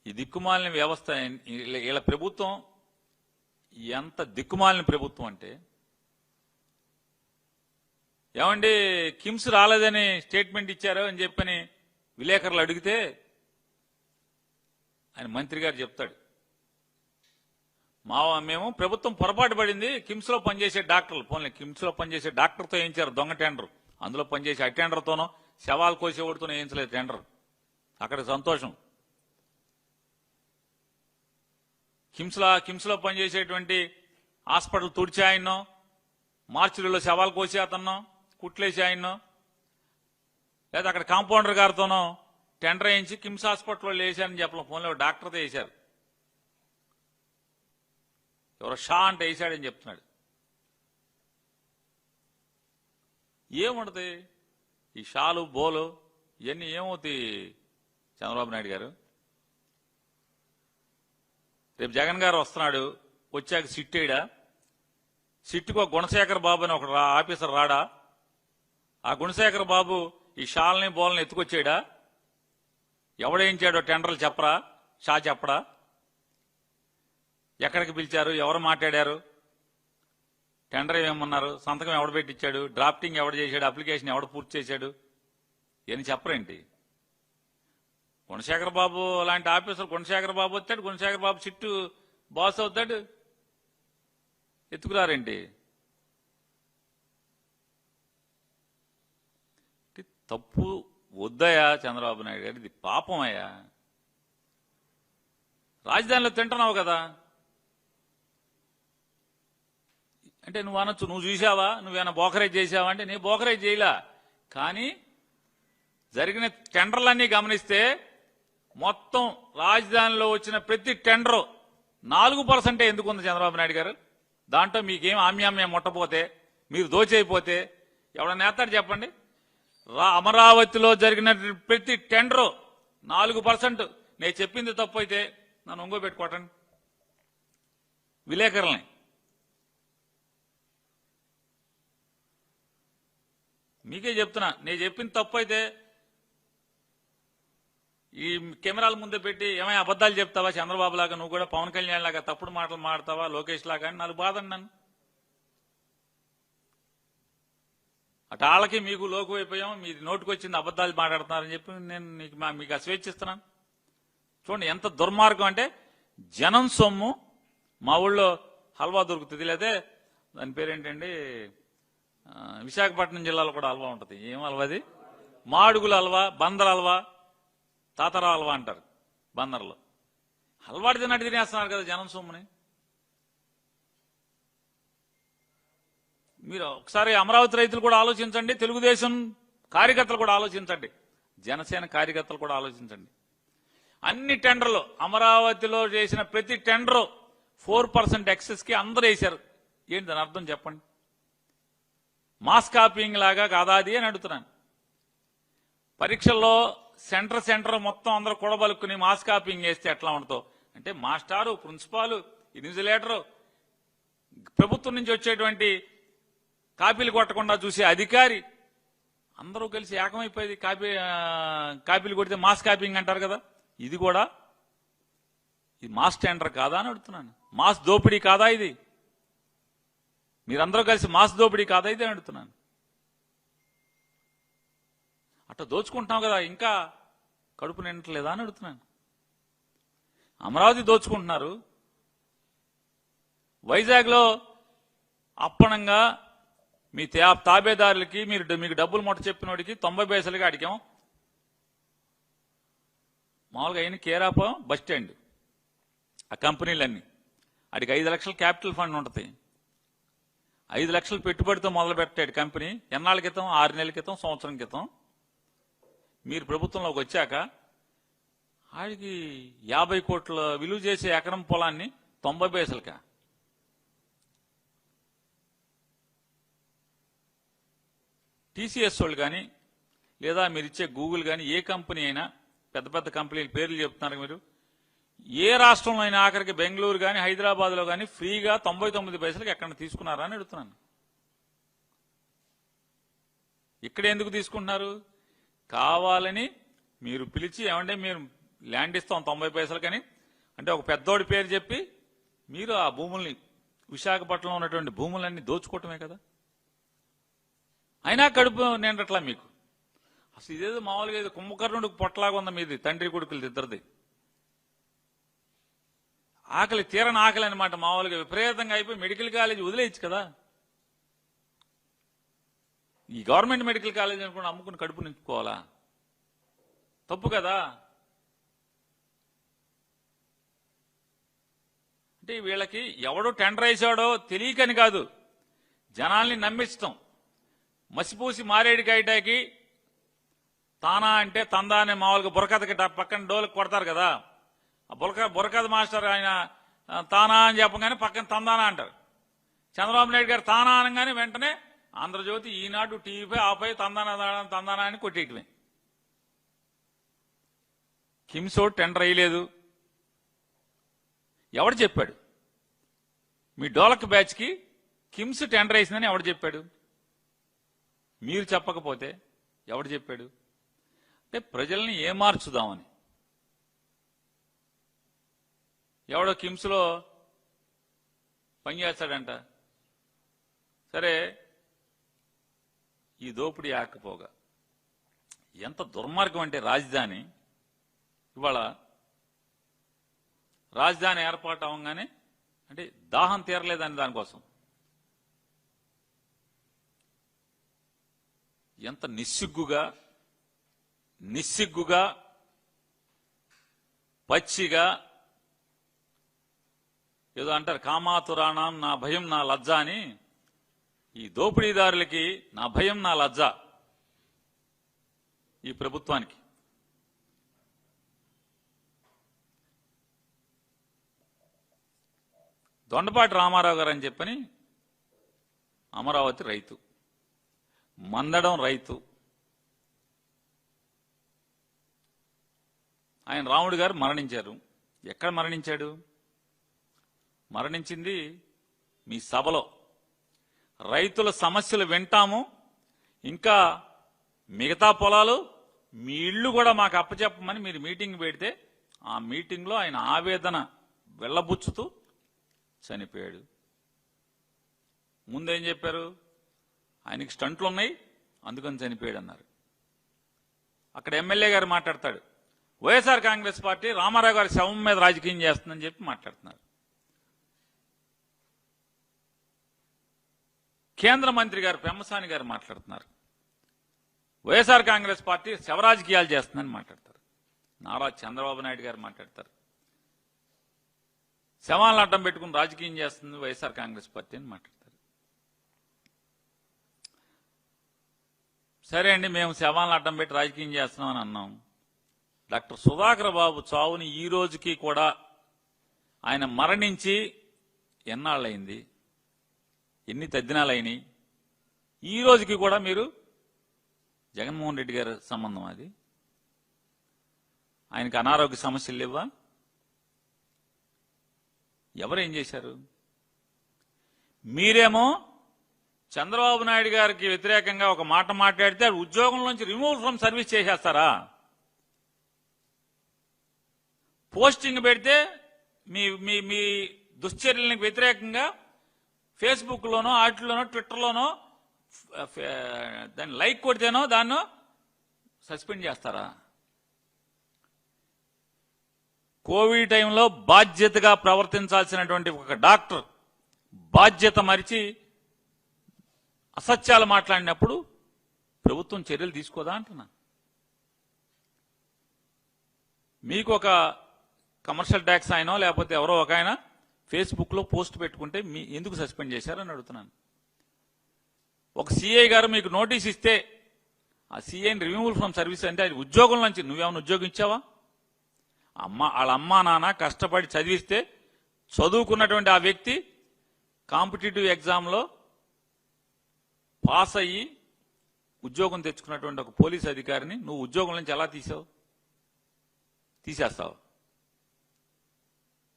ఈ దిక్కుమాలిన వ్యవస్థ, వీళ్ళ ప్రభుత్వం ఎంత దిక్కుమాలిన ప్రభుత్వం అంటే, ఏమండి కిమ్స్ రాలేదని స్టేట్మెంట్ ఇచ్చారు అని చెప్పని విలేకరులు అడిగితే ఆయన మంత్రి గారు చెప్తాడు, మేము ప్రభుత్వం పొరపాటు పడింది, కిమ్స్ లో పనిచేసే డాక్టర్లు, పోన్లే కిమ్స్ లో పనిచేసే డాక్టర్తో వేయించారు దొంగ టెండర్, అందులో పనిచేసే అటెండర్తోనో శవాలు కోసేవాడితోనో వేయించలేదు టెండర్, అక్కడ సంతోషం. కిమ్స్ లో పనిచేసేటువంటి హాస్పిటల్ తుడిచి ఆయన్నో, మార్చిలో శవాలు కోసి అతన్నో, కుట్లేసి ఆయన్నో, లేదా అక్కడ కాంపౌండర్ గారితోనో టెండర్ వేయించి కిమ్స్ హాస్పిటల్లో వేసారని చెప్పడం, ఫోన్లో డాక్టర్తో వేశారు, ఎవరో షా అంటే వేసాడని చెప్తున్నాడు. ఏముంటది ఈ షాలు బోలు ఇవన్నీ ఏమవుతాయి చంద్రబాబు నాయుడు గారు? రేపు జగన్ గారు వస్తున్నాడు, వచ్చాక సిట్ వేయడా? సిట్టుకు ఒక గుణశేఖర్ బాబు అని ఒక ఆఫీసర్ రాడా? ఆ గుణశేఖర్ బాబు ఈ షాల్ని బోల్ని ఎత్తుకొచ్చాడా? ఎవడేయించాడో టెండర్లు చెప్పరా? షా చెప్పడా? ఎక్కడికి పిలిచారు, ఎవరు మాట్లాడారు, టెండర్ ఏమన్నారు, సంతకం ఎవడు పెట్టించాడు, డ్రాఫ్టింగ్ ఎవడు చేశాడు, అప్లికేషన్ ఎవడు పూర్తి చేశాడు, ఇవన్నీ చెప్పరేంటి? గుణశేఖర్ బాబు లాంటి ఆఫీసర్ గుణశేఖర్ బాబు వస్తాడు, గుణశేఖర్ బాబు సిట్టు బాస్ అవుతాడు, ఎత్తుకురారేంటి? తప్పు వద్దయా చంద్రబాబు నాయుడు గారు, ఇది పాపం అయ్యా. రాజధానిలో తింటున్నావు కదా అంటే నువ్వు అనొచ్చు, నువ్వు చూసావా, నువ్వేమైనా బోకరేజ్ చేసావా అంటే, నేను బోకరేజ్ చేయలా, కానీ జరిగిన టెండర్లన్నీ గమనిస్తే మొత్తం రాజధానిలో వచ్చిన ప్రతి టెండరు 4% ఎందుకు ఉంది చంద్రబాబు నాయుడు గారు? దాంట్లో మీకేం ఆమ్యామ్యం ముట్టపోతే, మీరు దోచైపోతే ఎవడన్నా నేస్తాడు చెప్పండి? అమరావతిలో జరిగిన ప్రతి టెండరు 4%. నేను చెప్పింది తప్పు అయితే నన్ను ఒంగోబెట్టుకోవటండి విలేకరుల్ని. మీకే చెప్తున్నా, నేను చెప్పింది తప్పు అయితే ఈ కెమెరాల ముందే పెట్టి ఏమైనా అబద్దాలు చెప్తావా చంద్రబాబు లాగా, నువ్వు కూడా పవన్ కళ్యాణ్ లాగా తప్పుడు మాటలు మాడతావా, లోకేష్ లాగా అని నాకు బాధండి. నన్ను అటు వాళ్ళకి మీకు లోకు అయిపోయాం, మీ నోటికి వచ్చింది అబద్దాలు మాట్లాడుతున్నారని చెప్పి నేను మీకు స్వేచ్ఛిస్తున్నాను. చూడండి ఎంత దుర్మార్గం అంటే, జనం సొమ్ము. మా ఊళ్ళో హల్వా దొరుకుతుంది, లేదా దాని పేరేంటండి, విశాఖపట్నం జిల్లాలో కూడా హల్వా ఉంటుంది, ఏం హల్వా అది, మాడుగుల హల్వా, బందర్ హల్వా, తాతరా హల్వా అంటారు బందర్లో. హల్వాడి తిన్నట్టు తినేస్తున్నారు కదా జనం సొమ్ముని. మీరు ఒకసారి అమరావతి రైతులు కూడా ఆలోచించండి, తెలుగుదేశం కార్యకర్తలు కూడా ఆలోచించండి, జనసేన కార్యకర్తలు కూడా ఆలోచించండి. అన్ని టెండర్లు అమరావతిలో చేసిన ప్రతి టెండరు 4% ఎక్సెస్ కి అందరూ వేశారు. ఏంటి దాని అర్థం చెప్పండి? మాస్ కాపీయింగ్ లాగా కాదా అది అని అడుగుతున్నాను. పరీక్షల్లో సెంటర్ మొత్తం అందరూ కూడబలుక్కుని మాస్ కాపీయింగ్ చేస్తే ఎట్లా ఉంటుందో అంటే, మాస్టారు, ప్రిన్సిపాలు, ఇన్విజిలేటరు, ప్రభుత్వం నుంచి వచ్చేటువంటి కాపీలు కొట్టకుండా చూసే అధికారి అందరూ కలిసి ఏకమైపోయేది కాపీలు కొడితే మాస్ కాపీయింగ్ అంటారు కదా. ఇది కూడా ఇది మాస్ టెండర్ కాదా అని అడుగుతున్నాను. మాస్ దోపిడీ కాదా ఇది? మీరందరూ కలిసి మాస్ దోపిడీ కాదా ఇది అని అడుగుతున్నాను. అట్లా దోచుకుంటున్నాం కదా, ఇంకా కడుపు నిండట్లేదా అని అడుగుతున్నాను. అమరావతి దోచుకుంటున్నారు, వైజాగ్లో అప్పనంగా మీ తాబేదారులకి మీకు డబ్బులు మొట్ట చెప్పినోడికి 90 పైసలుగా అడిగాం. మామూలుగా అయిన కేరాప బస్ స్టాండ్ ఆ కంపెనీలన్నీ అడిగి 5 లక్షల క్యాపిటల్ ఫండ్ ఉంటుంది. 5 లక్షలు పెట్టుబడితో మొదలు పెట్టాడు కంపెనీ. ఎన్నాళ్ళ క్రితం? 6 నెలల క్రితం, సంవత్సరం క్రితం. మీరు ప్రభుత్వంలోకి వచ్చాక ఆడికి 50 కోట్ల విలువ చేసే ఎకరం పొలాన్ని 90 పైసలుగా. టీసీఎస్ వాళ్ళు కానీ, లేదా మీరు ఇచ్చే గూగుల్ కానీ, ఏ కంపెనీ అయినా, పెద్ద పెద్ద కంపెనీల పేర్లు చెప్తున్నారు మీరు, ఏ రాష్ట్రంలో అయినా ఆఖరికి బెంగళూరు కానీ హైదరాబాద్లో కానీ ఫ్రీగా 99 పైసలకు ఎక్కడ తీసుకున్నారా అని అడుగుతున్నాను. ఇక్కడ ఎందుకు తీసుకుంటున్నారు? కావాలని మీరు పిలిచి ఏమంటే మీరు ల్యాండ్ ఇస్తాం 90 పైసలకని అంటే ఒక పెద్దోడి పేరు చెప్పి మీరు ఆ భూముల్ని విశాఖపట్నంలో ఉన్నటువంటి భూములన్నీ దోచుకోవటమే కదా. అయినా కడుపు నిండట్లా మీకు. అసలు ఇదేదో మామూలుగా ఏదో కుంభకర్ణుడికి పొట్టలాగా ఉంది మీది, తండ్రి కొడుకులది ఇద్దరిది. ఆకలి తీరని ఆకలి అనమాట, మామూలుగా విపరీతంగా అయిపోయి మెడికల్ కాలేజ్ వదిలేయచ్చు కదా. ఈ గవర్నమెంట్ మెడికల్ కాలేజ్ అనుకుని అమ్ముకుని కడుపు నింపుకోవాలా? తప్పు కదా. అంటే వీళ్ళకి ఎవడో టెండర్ వేసాడో తెలియకని కాదు, జనాల్ని నమ్మిస్తాం. మసిపూసి మారేడికాయటాకి తానా అంటే తందా అనే మామూలుగా బుర్రకథకి పక్కన డోలకు కొడతారు కదా. ఆ బుర్రకథ మాస్టర్ ఆయన తానా అని చెప్పగానే పక్కన తందానా అంటారు. చంద్రబాబు నాయుడు గారు తానా అనగానే వెంటనే ఆంధ్రజ్యోతి, ఈనాడు, టీవీపై ఆపై తందానా అని కొట్టేయటమే. కిమ్సో టెండర్ వేయలేదు. ఎవడు చెప్పాడు? మీ డోలక్ బ్యాచ్కి కిమ్స్ టెండర్ వేసిందని ఎవడు చెప్పాడు? మీరు చెప్పకపోతే ఎవడు చెప్పాడు? అంటే ప్రజల్ని ఏమార్చుదామని. ఎవడో కిమ్స్లో పనిచేస్తాడంట. సరే, ఈ దోపిడీ ఆకపోగా ఎంత దుర్మార్గం అంటే రాజధాని ఇవాళ రాజధాని ఏర్పాటు అవ్వగానే అంటే దాహం తీరలేదని దానికోసం ఎంత నిస్సిగ్గుగా పచ్చిగా ఏదో అంటారు కామాతురాణం నా భయం నా లజ్జ అని. ఈ దోపిడీదారులకి నా భయం నా లజ్జ ఈ ప్రభుత్వానికి. దొండపాటి రామారావు గారు అని చెప్పని అమరావతి రైతు, మందడం రైతు. ఆయన రాముడు గారు మరణించారు. ఎక్కడ మరణించాడు? మరణించింది మీ సభలో. రైతుల సమస్యలు వింటాము, ఇంకా మిగతా పొలాలు మీ ఇళ్లు కూడా మాకు అప్పచెప్పమని మీరు మీటింగ్ పెడితే ఆ మీటింగ్లో ఆయన ఆవేదన వెళ్లబుచ్చుతూ చనిపోయాడు. ముందేం చెప్పారు? ఆయనకి స్టంట్లు ఉన్నాయి అందుకని చనిపోయాడు అన్నారు. అక్కడ ఎమ్మెల్యే గారు మాట్లాడతాడు, వైఎస్ఆర్ కాంగ్రెస్ పార్టీ రామారావు గారి శవం మీద రాజకీయం చేస్తుందని చెప్పి మాట్లాడుతున్నారు. కేంద్ర మంత్రి గారు పెమ్మసాని గారు మాట్లాడుతున్నారు, వైఎస్ఆర్ కాంగ్రెస్ పార్టీ శవరాజకీయాలు చేస్తుందని మాట్లాడతారు. నారా చంద్రబాబు నాయుడు గారు మాట్లాడతారు, శవాలను అడ్డం పెట్టుకుని రాజకీయం చేస్తుంది వైఎస్ఆర్ కాంగ్రెస్ పార్టీ అని మాట్లాడతారు. సరే అండి, మేము శవాలను అడ్డం పెట్టి రాజకీయం చేస్తున్నామని అన్నాం. డాక్టర్ సుధాకర్ బాబు చావుని ఈ రోజుకి కూడా, ఆయన మరణించి ఎన్నాళ్ళయింది, ఎన్ని తద్దినాలైనాయి, ఈ రోజుకి కూడా మీరు జగన్మోహన్ రెడ్డి గారి సంబంధం అది. ఆయనకు అనారోగ్య సమస్యలు లేవా? ఎవరేం చేశారు? మీరేమో చంద్రబాబు నాయుడు గారికి వ్యతిరేకంగా ఒక మాట మాట్లాడితే ఉద్యోగంలోంచి రిమూవ్ ఫ్రమ్ సర్వీస్ చేసేస్తారా? పోస్టింగ్ పెడితే మీ మీ మీ దుశ్చర్యలకు వ్యతిరేకంగా ఫేస్బుక్లోనో వాటిలోనో ట్విట్టర్లోనో దాన్ని లైక్ కొడితేనో దాన్ని సస్పెండ్ చేస్తారా? కోవిడ్ టైంలో బాధ్యతగా ప్రవర్తించాల్సినటువంటి ఒక డాక్టర్ బాధ్యత మరిచి అసత్యాలు మాట్లాడినప్పుడు ప్రభుత్వం చర్యలు తీసుకోదా అంటున్నా. మీకు ఒక కమర్షియల్ ట్యాక్స్ ఆయనో లేకపోతే ఎవరో ఒక ఆయన ఫేస్బుక్లో పోస్ట్ పెట్టుకుంటే మీ ఎందుకు సస్పెండ్ చేశారని అడుగుతున్నాను. ఒక సిఐ గారు మీకు నోటీస్ ఇస్తే ఆ సిఐని రిమూవల్ ఫ్రమ్ సర్వీస్ అంటే అది ఉద్యోగం నుంచి నువ్వేమైనా ఉద్యోగం ఇచ్చావా? వాళ్ళ అమ్మా నాన్న కష్టపడి చదివిస్తే చదువుకున్నటువంటి ఆ వ్యక్తి కాంపిటేటివ్ ఎగ్జామ్లో పాస్ అయ్యి ఉద్యోగం తెచ్చుకున్నటువంటి ఒక పోలీస్ అధికారిని నువ్వు ఉద్యోగం నుంచి ఎలా తీసేస్తావు?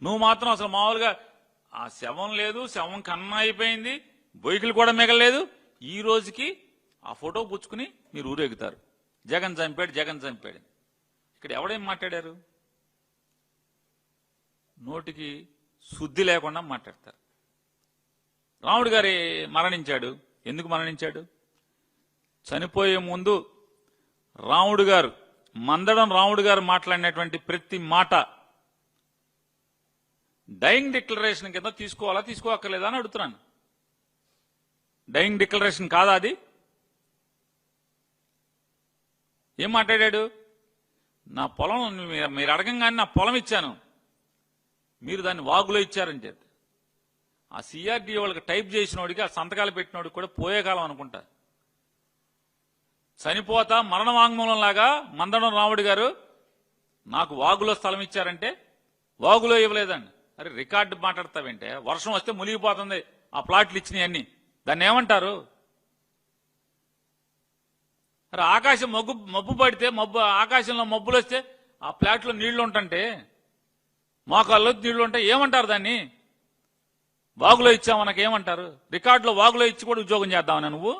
నువ్వు మాత్రం అసలు మామూలుగా ఆ శవం లేదు, శవం కన్నా అయిపోయింది, బొయ్యికలు కూడా మిగలలేదు. ఈ రోజుకి ఆ ఫోటో పుచ్చుకుని మీరు ఊరేగుతారు. జగన్ చంపాడు, జగన్ చంపాడు. ఇక్కడ ఎవడేం మాట్లాడారు? నోటికి శుద్ధి లేకుండా మాట్లాడతారు. రాముడు గారి మరణించాడు. ఎందుకు మరణించాడు? చనిపోయే ముందు మందడం రాముడు గారు మాట్లాడినటువంటి ప్రతి మాట డైయింగ్ డిక్లరేషన్ కింద తీసుకోవాలా, తీసుకోక్కర్లేదా అని అడుగుతున్నాను. డైయింగ్ డిక్లరేషన్ కాదా అది? ఏం మాట్లాడాడు? నా పొలం మీరు అడగంగానే నా పొలం ఇచ్చాను, మీరు దాన్ని వాగులో ఇచ్చారని చెప్పి ఆ సిఆర్డీ వాళ్ళకి టైప్ చేసినోడికి, ఆ సంతకాలు పెట్టినోడికి కూడా పోయే కాలం అనుకుంటా. చనిపోతా మరణ వాంగ్మూలం లాగా మందడం రాముడు గారు నాకు వాగులో స్థలం ఇచ్చారంటే వాగులో ఇవ్వలేదండి. అరే రికార్డు మాట్లాడతావేంటే? వర్షం వస్తే మునిగిపోతుంది ఆ ప్లాట్లు ఇచ్చినవన్నీ, దాన్ని ఏమంటారు? అరే ఆకాశం మబ్బు పడితే ఆకాశంలో మబ్బులు వస్తే ఆ ప్లాట్లో నీళ్లు ఉంటుంటే, మోకాల్లో నీళ్లు ఉంటాయి, ఏమంటారు దాన్ని? వాగులో ఇచ్చామనకు ఏమంటారు? రికార్డులో వాగులో ఇచ్చి కూడా ఉద్యోగం చేద్దామని నువ్వు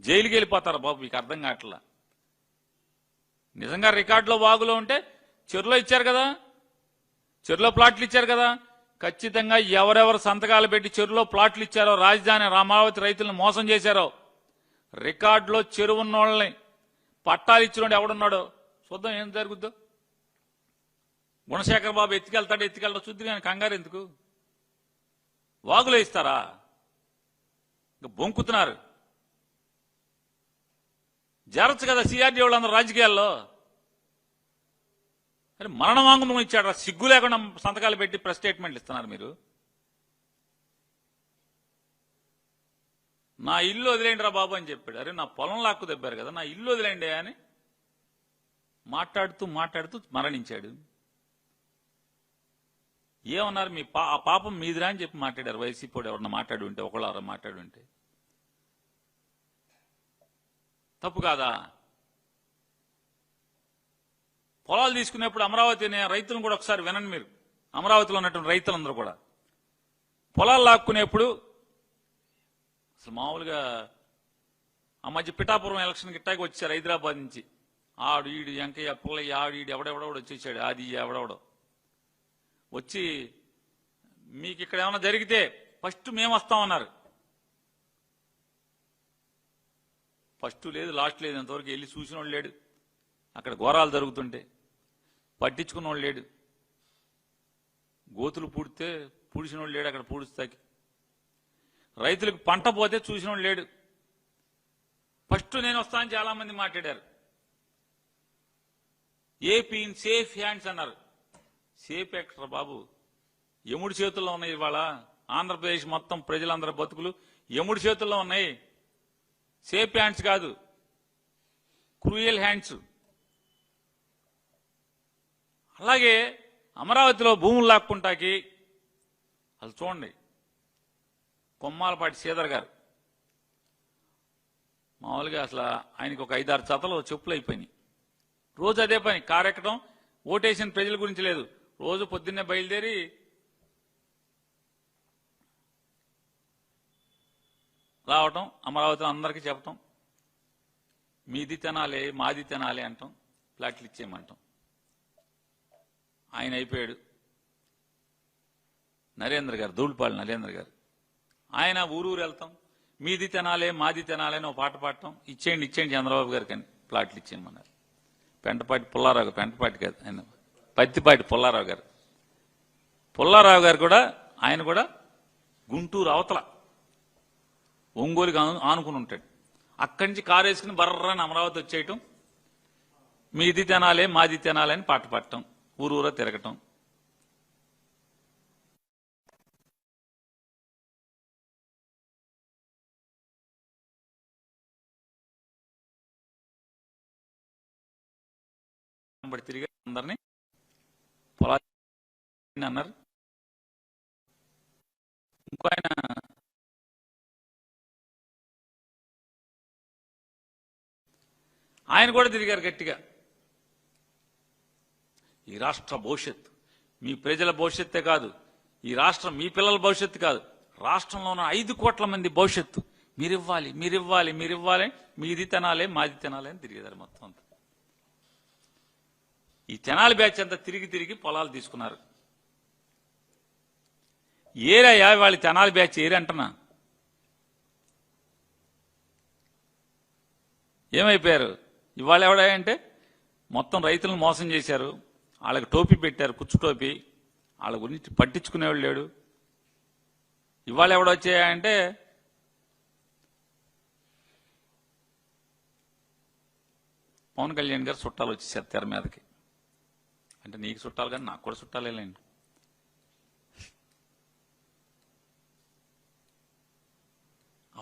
జైలుకి వెళ్ళిపోతారు బాబు. మీకు అర్థం కావట్లా. నిజంగా రికార్డులో వాగులో ఉంటే చెరువులో ఇచ్చారు కదా, చెరువులో ప్లాట్లు ఇచ్చారు కదా. ఖచ్చితంగా ఎవరెవరు సంతకాలు పెట్టి చెరువులో ప్లాట్లు ఇచ్చారో, రాజధాని అమరావతి రైతులను మోసం చేశారో, రికార్డులో చెరువు ఉన్నోళ్ళని పట్టాలు ఇచ్చినోడు ఎవడున్నాడో చూద్దాం ఏం జరుగుద్దో. గుణశేఖర్ బాబు ఎత్తుకెళ్తాడో చూద్దు, కానీ కంగారు ఎందుకు? వాగులో ఇస్తారా? ఇంకా బొంకుతున్నారు. జరగచ్చు కదా సిఆర్డీ వాళ్ళందరూ రాజకీయాల్లో. అరే మరణ వాంగ్మూలం ఇచ్చాడు, సిగ్గు లేకుండా సంతకాలు పెట్టి ప్రెస్ స్టేట్మెంట్లు ఇస్తున్నారు మీరు. నా ఇల్లు వదిలేండి రా బాబు అని చెప్పాడు. అరే నా పొలం లాక్కు దెబ్బారు కదా, నా ఇల్లు వదిలేండి అని మాట్లాడుతూ మరణించాడు. ఏమన్నారు? మీ ఆ పాపం మీదిరా అని చెప్పి మాట్లాడారు. వైసీపీ ఎవరన్నా మాట్లాడి ఉంటే, ఒకళ్ళ మాట్లాడి ఉంటే తప్పు కాదా? పొలాలు తీసుకునేప్పుడు అమరావతి రైతులను కూడా ఒకసారి వినండి మీరు. అమరావతిలో ఉన్నటువంటి రైతులందరూ కూడా పొలాలు లాక్కునేప్పుడు అసలు మామూలుగా ఆ మధ్య పిఠాపురం ఎలక్షన్ గిట్టాకి వచ్చారు హైదరాబాద్ నుంచి. ఆడు ఈడు వెంకయ్య పుల్లయ్య ఆడు ఈడు ఎవడెవడో వచ్చేసాడు. అది ఎవడెవడో వచ్చి మీకు ఇక్కడ ఏమైనా జరిగితే ఫస్ట్ మేము వస్తామన్నారు. ఫస్ట్ లేదు, లాస్ట్ లేదు, అంతవరకు వెళ్ళి చూసినోడు లేడు. అక్కడ ఘోరాలు జరుగుతుంటే పట్టించుకున్నోడు లేడు. గోతులు పూడిసినోడు లేడు. అక్కడ పూడుస్తాకి రైతులకు పంట పోతే చూసినోడు లేడు. ఫస్ట్ నేను వస్తానని చాలా మంది మాట్లాడారు. ఏపీ ఇన్ సేఫ్ హ్యాండ్స్ అన్నారు. సేఫ్ ఎక్కడ బాబు? యముడి చేతుల్లో ఉన్నాయి. ఇవాళ ఆంధ్రప్రదేశ్ మొత్తం ప్రజలందరి బతుకులు యముడి చేతుల్లో ఉన్నాయి. సేఫ్ హ్యాండ్స్ కాదు, క్రూయల్ హ్యాండ్స్. అలాగే అమరావతిలో భూములు లాక్కుంటాకి అసలు చూడండి, కొమ్మాలపాటి శ్రీధర్ గారు మామూలుగా అసలు ఆయనకి ఒక 5-6 జతలు చెప్పులు అయిపోయినాయి. రోజు అదే పని, కారెక్కడం. ఓటేసిన ప్రజల గురించి లేదు. రోజు పొద్దున్నే బయలుదేరి రావటం, అమరావతిలో అందరికీ చెప్పటం, మీది తినాలి మాది తినాలి అంటాం, ప్లాట్లు ఇచ్చేయమంటాం. ఆయన అయిపోయాడు. నరేంద్ర గారు, ధూళిపాళి నరేంద్ర గారు, ఆయన ఊరు వెళ్తాం, మీది తినాలి మాది తినాలి అని ఒక పాట పాడటం, ఇచ్చేయండి చంద్రబాబు గారికి అని ప్లాట్లు ఇచ్చేయమన్నారు. పెంటపాటి పుల్లారావు గారు, పెంటపాటి కాదు ఆయన పత్తిపాటి పుల్లారావు గారు కూడా, ఆయన కూడా గుంటూరు అవతల ఒంగోలుకి ఆనుకుని ఉంటాడు. అక్కడి నుంచి కారు వేసుకుని బర్రని అమరావతి వచ్చేయటం, మీది తినాలి మాది తినాలి అని పాట పాడటం, ఊరూరా తిరగటం. తిరిగి అందరినీ పొలాలు అన్నారు. ఇంకో ఆయన కూడా తిరిగారు గట్టిగా. ఈ రాష్ట్ర భవిష్యత్తు మీ ప్రజల భవిష్యత్తే కాదు, ఈ రాష్ట్రం మీ పిల్లల భవిష్యత్తు కాదు, రాష్ట్రంలో ఉన్న 5 కోట్ల మంది భవిష్యత్తు మీరివ్వాలి, మీరివ్వాలి, మీరివ్వాలి, మీది తినాలే మాది తినాలే అని తిరిగేదారు మొత్తం అంతా. ఈ తెనాలి బ్యాచ్ అంతా తిరిగి తిరిగి పొలాలు తీసుకున్నారు. ఏరయ్యా వాళ్ళ తెనాలి బ్యాచ్ ఏరంటున్నా, ఏమైపోయారు? ఇవాళ ఎవడా అంటే మొత్తం రైతులను మోసం చేశారు, వాళ్ళకి టోపీ పెట్టారు, కుచ్చు టోపీ, వాళ్ళ గురించి పట్టించుకునేవాళ్ళు లేడు. ఇవాళ ఎవడొచ్చాయంటే పవన్ కళ్యాణ్ గారు చుట్టాలు వచ్చేసారు తెర మీదకి. అంటే నీకు చుట్టాలు కానీ నాకు కూడా చుట్టాలేండి.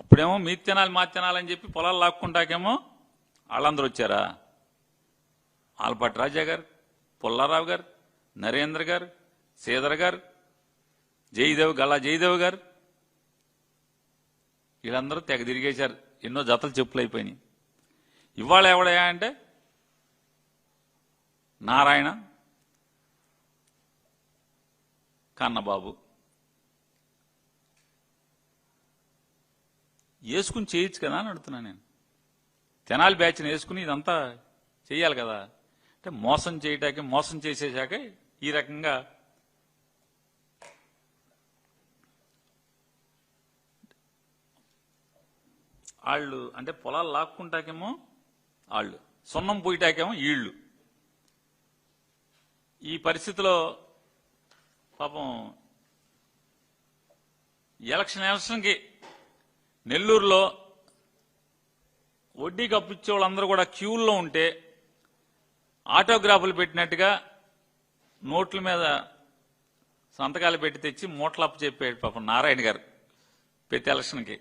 అప్పుడేమో మీ తినాలి మా తినాలని చెప్పి పొలాలు లాక్కుంటాకేమో వాళ్ళందరూ వచ్చారా? ఆలపాటి రాజా గారు, పుల్లారావు గారు, నరేంద్ర గారు, శ్రీధర్ గారు, జయదేవ్, గల్లా జయదేవ్ గారు, వీళ్ళందరూ తెగ తిరిగేశారు. ఎన్నో జతలు చెప్పులు అయిపోయినాయి. ఇవాళ ఎవడయా అంటే నారాయణ, కన్నబాబు వేసుకుని చేయొచ్చు కదా అని అడుగుతున్నా నేను. తెనాలి బ్యాచ్ని వేసుకుని ఇదంతా చెయ్యాలి కదా. అంటే మోసం చేయటానికి, మోసం చేసేశాక ఈ రకంగా వాళ్ళు అంటే పొలాలు లాక్కుంటాకేమో వాళ్ళు, సున్నం పోయిటాకేమో వీళ్ళు. ఈ పరిస్థితిలో పాపం ఎలక్షన్కి నెల్లూరులో వడ్డీకి అప్పిచ్చే వాళ్ళందరూ కూడా క్యూల్లో ఉంటే ఆటోగ్రాఫ్లు పెట్టినట్టుగా నోట్ల మీద సంతకాలు పెట్టి తెచ్చి మూటలు అప్పు చెప్పాడు పాపం నారాయణ గారు ప్రతి ఎలక్షన్కి.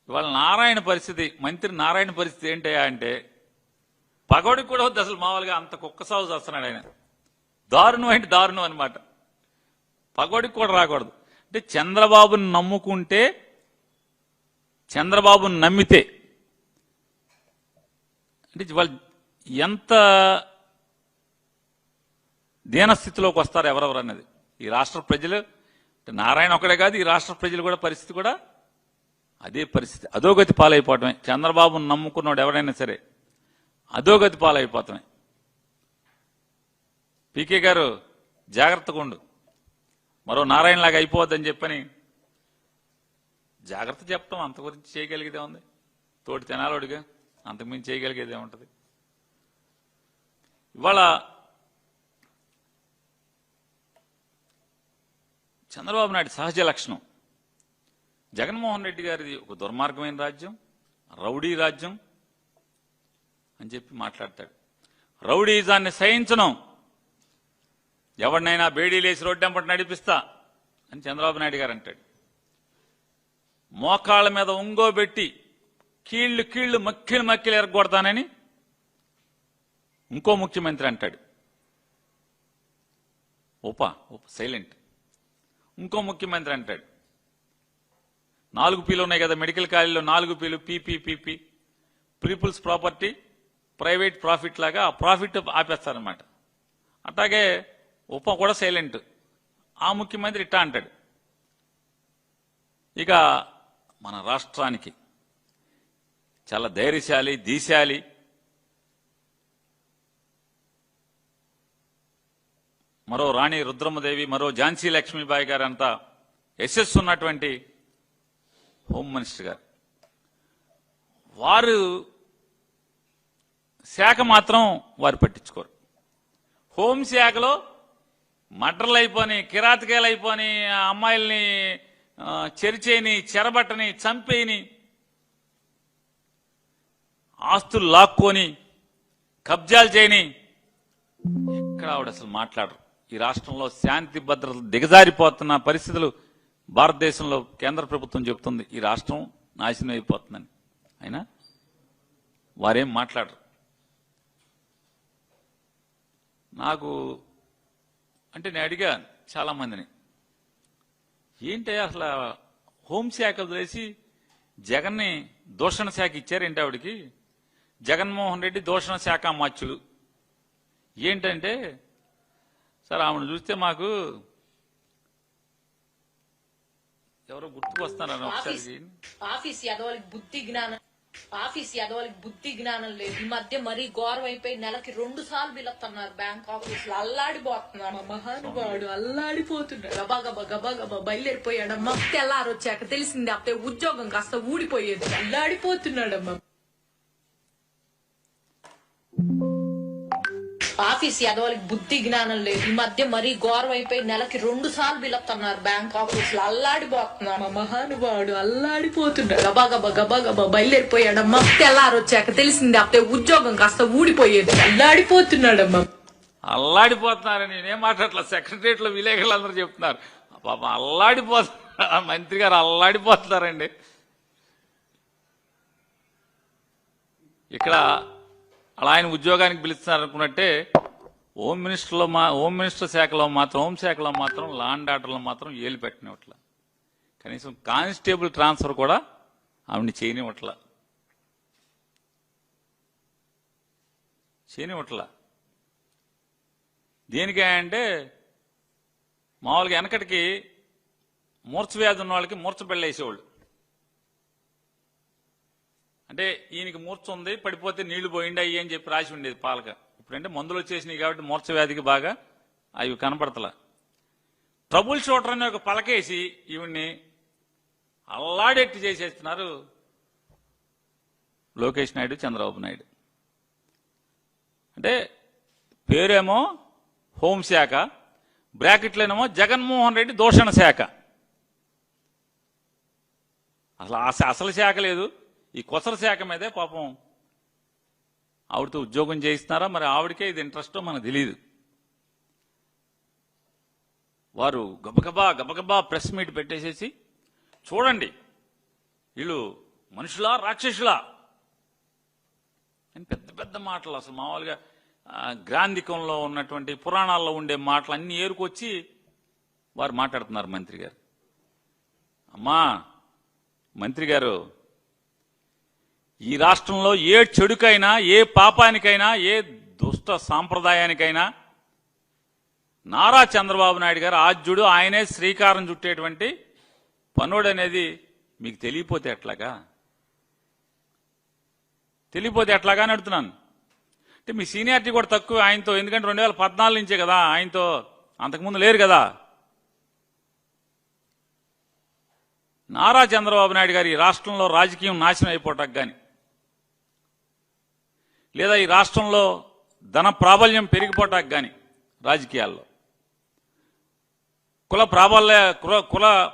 ఇవాళ నారాయణ పరిస్థితి, మంత్రి నారాయణ పరిస్థితి ఏంటయ్యా అంటే పగోడికి కూడా వద్దు అసలు. మామూలుగా అంత కుక్క సాగు చేస్తున్నాడు ఆయన. దారుణం అంటే దారుణం అనమాట. పగోడికి కూడా రాకూడదు. అంటే చంద్రబాబుని నమ్ముకుంటే, చంద్రబాబుని నమ్మితే అంటే వాళ్ళు ఎంత దీనస్థితిలోకి వస్తారు ఎవరెవరు అన్నది ఈ రాష్ట్ర ప్రజలు. నారాయణ ఒకడే కాదు, ఈ రాష్ట్ర ప్రజలు కూడా పరిస్థితి కూడా అదే పరిస్థితి. అధోగతి పాలైపోవటమే. చంద్రబాబును నమ్ముకున్నాడు ఎవరైనా సరే అధోగతి పాలైపోతామే. పీకే గారు జాగ్రత్తగా ఉండు, మరో నారాయణలాగా అయిపోవద్దని చెప్పని జాగ్రత్త చెప్పడం. అంత గురించి చేయగలిగేదే ఉంది, తోటి తెనాలోడిగా అంతకుమించి చేయగలిగేదే ఉంటుంది. ఇవాళ చంద్రబాబు నాయుడు సహజ లక్షణం, జగన్మోహన్ రెడ్డి గారిది ఒక దుర్మార్గమైన రాజ్యం, రౌడీ రాజ్యం అని చెప్పి మాట్లాడతాడు. రౌడీజాన్ని సహించను, ఎవరినైనా బేడీలేసి రోడ్డెంపటి నడిపిస్తా అని చంద్రబాబు నాయుడు గారు అంటాడు. మోకాళ్ళ మీద ఉంగోబెట్టి కీళ్లు కీళ్లు మక్కిలు మక్కిలు ఎరగొడతానని ఇంకో ముఖ్యమంత్రి అంటాడు. సైలెంట్. ఇంకో ముఖ్యమంత్రి అంటాడు 4 Pలు ఉన్నాయి కదా మెడికల్ కాలేజీలో, 4 Pలు P P people's property private profit లాగా ఆ ప్రాఫిట్ ఆపేస్తారనమాట. అట్లాగే కూడా సైలెంట్. ఆ ముఖ్యమంత్రి ఇట్టా అంటాడు. ఇక మన రాష్ట్రానికి చాలా ధైర్యశాలి, దీశాలి, మరో రాణి రుద్రమ్మదేవి, మరో ఝాన్సీ లక్ష్మీబాయి గారు అంతా యశస్సు ఉన్నటువంటి హోమ్ మినిస్టర్ గారు. వారు శాఖ మాత్రం వారు పట్టించుకోరు. హోంశాఖలో మర్డర్లు అయిపోని, కిరాతకాయలు అయిపోని, అమ్మాయిల్ని చెరిచేయని, చెరబట్టని, చంపేయని, ఆస్తులు లాక్కొని కబ్జాలు చేయని ఎక్కడ ఆవిడ అసలు మాట్లాడరు. ఈ రాష్ట్రంలో శాంతి భద్రతలు దిగజారిపోతున్న పరిస్థితులు భారతదేశంలో కేంద్ర ప్రభుత్వం చెబుతుంది ఈ రాష్ట్రం నాశనం అయిపోతుందని. అయినా వారేం మాట్లాడరు. నాకు అంటే నేను అడిగా చాలా మందిని, ఏంటి అసలు హోంశాఖ వదిలేసి జగన్ని దూషణ శాఖ ఇచ్చారేంటి ఆవిడికి? జగన్మోహన్ రెడ్డి దూషణ శాఖ మార్చుడు ఏంటంటే సార్ ఆమెను చూస్తే మాకు ఎవరో గుర్తుకు వస్తారని ఒకసారి ఆఫీస్ యాదవులకి బుద్ధి జ్ఞానం లేదు. ఈ మధ్య మరీ ఘోరం అయిపోయి నెలకి 2 సార్లు పిలుస్తున్నారు బ్యాంక్ ఆఫీస్ లో. అల్లాడిపోతున్నాడు మహానుభావుడు, అల్లాడిపోతున్నాడు. గబా గబా గబా గబా బయలుదేరిపోయాడమ్మా. తెల్లారు వచ్చాక తెలిసింది అప్పుడే ఉద్యోగం కాస్త ఊడిపోయేది. అల్లాడిపోతున్నాడమ్మా. ఆఫీస్ యాదవులకి బుద్ధి జ్ఞానం లేదు. ఈ మధ్య మరీ ఘోరం అయిపోయి నెలకి 2 సార్లు పిలుస్తున్నారు బ్యాంక్ ఆఫీస్ లో. అల్లాడిపోతున్నాడు మహానుభావుడు, అల్లాడిపోతున్నాడు. గబా గబా గబా గబా బయలుదేరిపోయాడమ్మా. తెల్లారు వచ్చాక తెలిసింది అప్పుడే ఉద్యోగం కాస్త ఊడిపోయేది. అల్లాడిపోతున్నాడమ్మా. అల్లాడిపోతున్నారని నేనేం మాట్లాడలే. సెక్రటరియట్ లో విలేకరులు అందరూ చెప్తున్నారు పాప అల్లాడిపోతున్నారు. మంత్రి గారు అల్లాడిపోతున్నారండి. ఇక్కడ అలా ఆయన ఉద్యోగానికి పిలుస్తున్నారు అనుకున్నట్టే హోమ్ మినిస్టర్ శాఖలో మాత్రం, హోంశాఖలో మాత్రం, లా అండ్ ఆర్డర్లో మాత్రం ఏలు పెట్టినట్ల. కనీసం కానిస్టేబుల్ ట్రాన్స్ఫర్ కూడా ఆవిడని చేయనివట్ల. దేనికే అంటే మామూలుగా వెనకటికి మూర్ఛ వ్యాధి ఉన్న వాళ్ళకి మూర్ఛ బెళ్ళేసేవాళ్ళు. అంటే ఈయనకి మూర్ఛ ఉంది, పడిపోతే నీళ్లు పోయిండి అయ్యి అని చెప్పి రాసి ఉండేది పాలక. ఇప్పుడంటే మందులు వచ్చేసినాయి కాబట్టి మూర్ఛ వ్యాధికి బాగా అవి కనపడతలా. ట్రబుల్ షూటర్ అని ఒక పలకేసి ఈవిడ్ని అల్లాడెట్టి చేసేస్తున్నారు లోకేష్ నాయుడు, చంద్రబాబు నాయుడు. అంటే పేరేమో హోంశాఖ, బ్రాకెట్లోనేమో జగన్మోహన్ రెడ్డి దూషణ శాఖ. అసలు శాఖ లేదు. ఈ కొసర శాఖ మీదే పాపం ఆవిడతో ఉద్యోగం చేయిస్తున్నారా మరి ఆవిడకే ఇది ఇంట్రెస్టో మనకు తెలియదు. వారు గబగబా ప్రెస్ మీట్ పెట్టేసేసి చూడండి వీళ్ళు మనుషులా రాక్షసులా అని పెద్ద పెద్ద మాటలు. అసలు మామూలుగా గ్రాంధికంలో ఉన్నటువంటి పురాణాల్లో ఉండే మాటలు అన్ని ఏరుకొచ్చి వారు మాట్లాడుతున్నారు మంత్రి గారు. అమ్మా మంత్రి గారు, ఈ రాష్ట్రంలో ఏ చెడుకైనా, ఏ పాపానికైనా, ఏ దుష్ట సాంప్రదాయానికైనా నారా చంద్రబాబు నాయుడు గారు ఆద్యుడు, ఆయనే శ్రీకారం చుట్టేటువంటి పనుడు అనేది మీకు తెలియపోతే ఎట్లాగా అని అడుగుతున్నాను. అంటే మీ సీనియారిటీ కూడా తక్కువ ఆయనతో. ఎందుకంటే 2014 నుంచే కదా ఆయనతో, అంతకుముందు లేరు కదా. నారా చంద్రబాబు నాయుడు గారు ఈ రాష్ట్రంలో రాజకీయం నాశనం అయిపోవటానికి కానీ, లేదా ఈ రాష్ట్రంలో ధన ప్రాబల్యం పెరిగిపోవటానికి కానీ, రాజకీయాల్లో కుల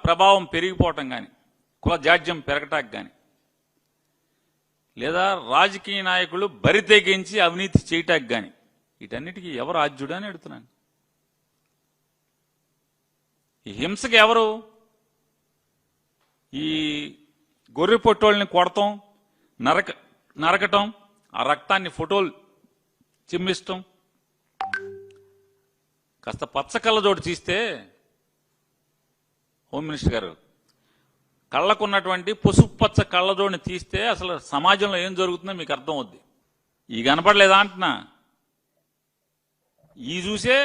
ప్రభావం పెరిగిపోవటం కానీ, కుల జాడ్యం పెరగటానికి కానీ, లేదా రాజకీయ నాయకులు బరి తెగించి అవినీతి చేయటానికి కానీ, వీటన్నిటికీ ఎవరు ఆద్యుడు అని అడుగుతున్నాను. ఈ హింసకి ఎవరు? ఈ గొర్రె పొట్టోళ్ళని కొడతాం, నరకటం, ఆ రక్తాన్ని ఫోటోలు చిమ్మిష్టం. కాస్త పచ్చ కళ్ళజోడు తీస్తే హోమ్ మినిస్టర్ గారు, కళ్ళకున్నటువంటి పసుపు పచ్చ కళ్ళజోడిని తీస్తే అసలు సమాజంలో ఏం జరుగుతుందో మీకు అర్థం అవుద్ది. ఈ కనపడలేదా అంటున్నా. ఈ చూసే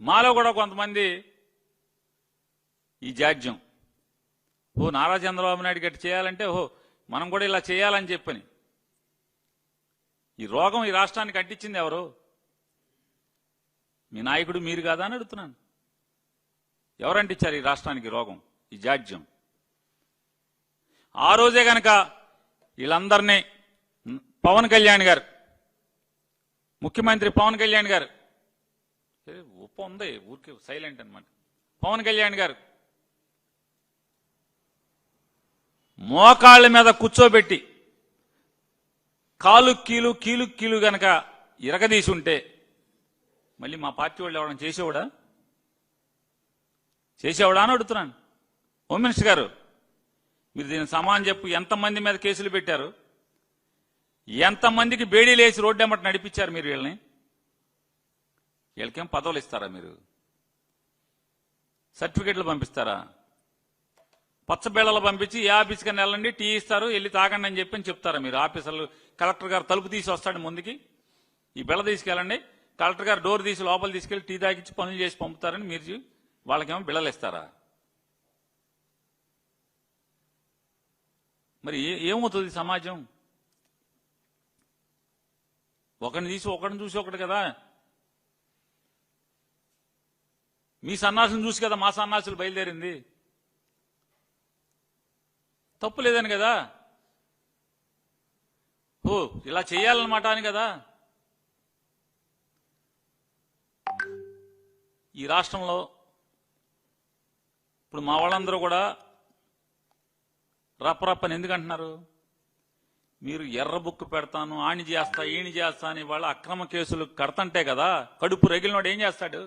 మాలో కూడా కొంతమంది ఈ జాడ్యం, నారా చంద్రబాబు నాయుడు గట్టి చేయాలంటే మనం కూడా ఇలా చేయాలని చెప్పని. ఈ రోగం ఈ రాష్ట్రానికి అంటించింది ఎవరు? మీ నాయకుడు మీరు కాదా అని అడుగుతున్నాను. ఎవరంటించారు ఈ రాష్ట్రానికి రోగం, ఈ జాడ్యం? ఆ రోజే గనక వీళ్ళందరినీ పవన్ కళ్యాణ్ గారు, ముఖ్యమంత్రి పవన్ కళ్యాణ్ గారు, ఉప్ప ఉంది ఊరికే సైలెంట్ అనమాట, పవన్ కళ్యాణ్ గారు మోకాళ్ళ మీద కూర్చోబెట్టి కాలు కీలు గనక ఇరగదీసి ఉంటే మళ్ళీ మా పార్టీ వాళ్ళు ఎవరైనా చేసేవాడా అని అడుగుతున్నాను. హోమ్ మినిస్టర్ గారు, మీరు దీనికి సమానం చెప్పు. ఎంతమంది మీద కేసులు పెట్టారు? ఎంతమందికి బేడీలు వేసి రోడ్డు ఎమ్మట నడిపించారు మీరు వీళ్ళని? వీళ్ళకేం పదవులు ఇస్తారా? మీరు సర్టిఫికెట్లు పంపిస్తారా? పచ్చబిళ్ళలు పంపించి ఏ ఆఫీస్ కన్నా వెళ్ళండి, టీ ఇస్తారు, వెళ్ళి తాగండి అని చెప్పి చెప్తారా మీరు? ఆఫీసర్లు, కలెక్టర్ గారు తలుపు తీసి వస్తాడు ముందుకి, ఈ బిళ్ళ తీసుకెళ్ళండి, కలెక్టర్ గారు డోర్ తీసి లోపల తీసుకెళ్లి టీ తాగిచ్చి పనులు చేసి పంపుతారని మీరు వాళ్ళకేమో బిళ్ళలు ఇస్తారా? మరి ఏమవుతుంది సమాజం? ఒకరిని చూసి ఒకటి కదా. మీ సన్నాసులను చూసి కదా మా సన్నాసులు బయలుదేరింది. తప్పు లేదని కదా, ఓ ఇలా చేయాలన్నమాట అని కదా. ఈ రాష్ట్రంలో ఇప్పుడు మా వాళ్ళందరూ కూడా రప్పరప్పని ఎందుకంటున్నారు? మీరు ఎర్ర బుక్కు పెడతాను, ఆణి చేస్తా, ఈణి చేస్తా అని వాళ్ళ అక్రమ కేసులు కడతంటే కదా. కడుపు రగిలినోడు ఏం చేస్తాడు?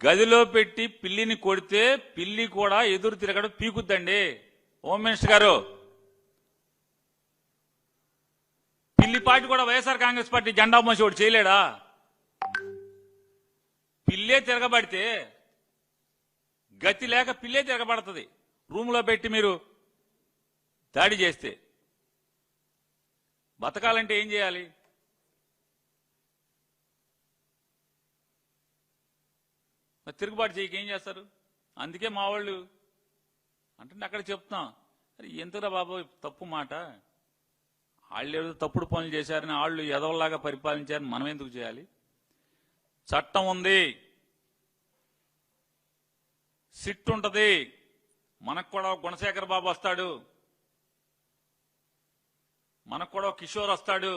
గదిలో పెట్టి పిల్లిని కొడితే పిల్లి కూడా ఎదురు తిరగడం పీకుద్దండి. హోమ్ మినిస్టర్ గారు, పిల్లి పార్టీ కూడా వైఎస్ఆర్ కాంగ్రెస్ పార్టీ జెండా మోసి ఒకటి చేయలేడా? పిల్లే తిరగబడితే గతి లేక పిల్లే తిరగబడుతుంది. రూములో పెట్టి మీరు దాడి చేస్తే బతకాలంటే ఏం చేయాలి? తిరుగుబాటు చేయక ఏం చేస్తారు? అందుకే మా వాళ్ళు అంటే అక్కడ చెప్తున్నాం, అరే ఎంతరా బాబు తప్పు మాట. వాళ్ళు ఏదో తప్పుడు పనులు చేశారని వాళ్ళు ఎదవల్లాగా పరిపాలించారని మనం ఎందుకు చేయాలి? చట్టం ఉంది, సిట్ ఉంటది. మనకు కూడా గుణశేఖర్ బాబు వస్తాడు, మనకు కూడా కిషోర్ వస్తాడు,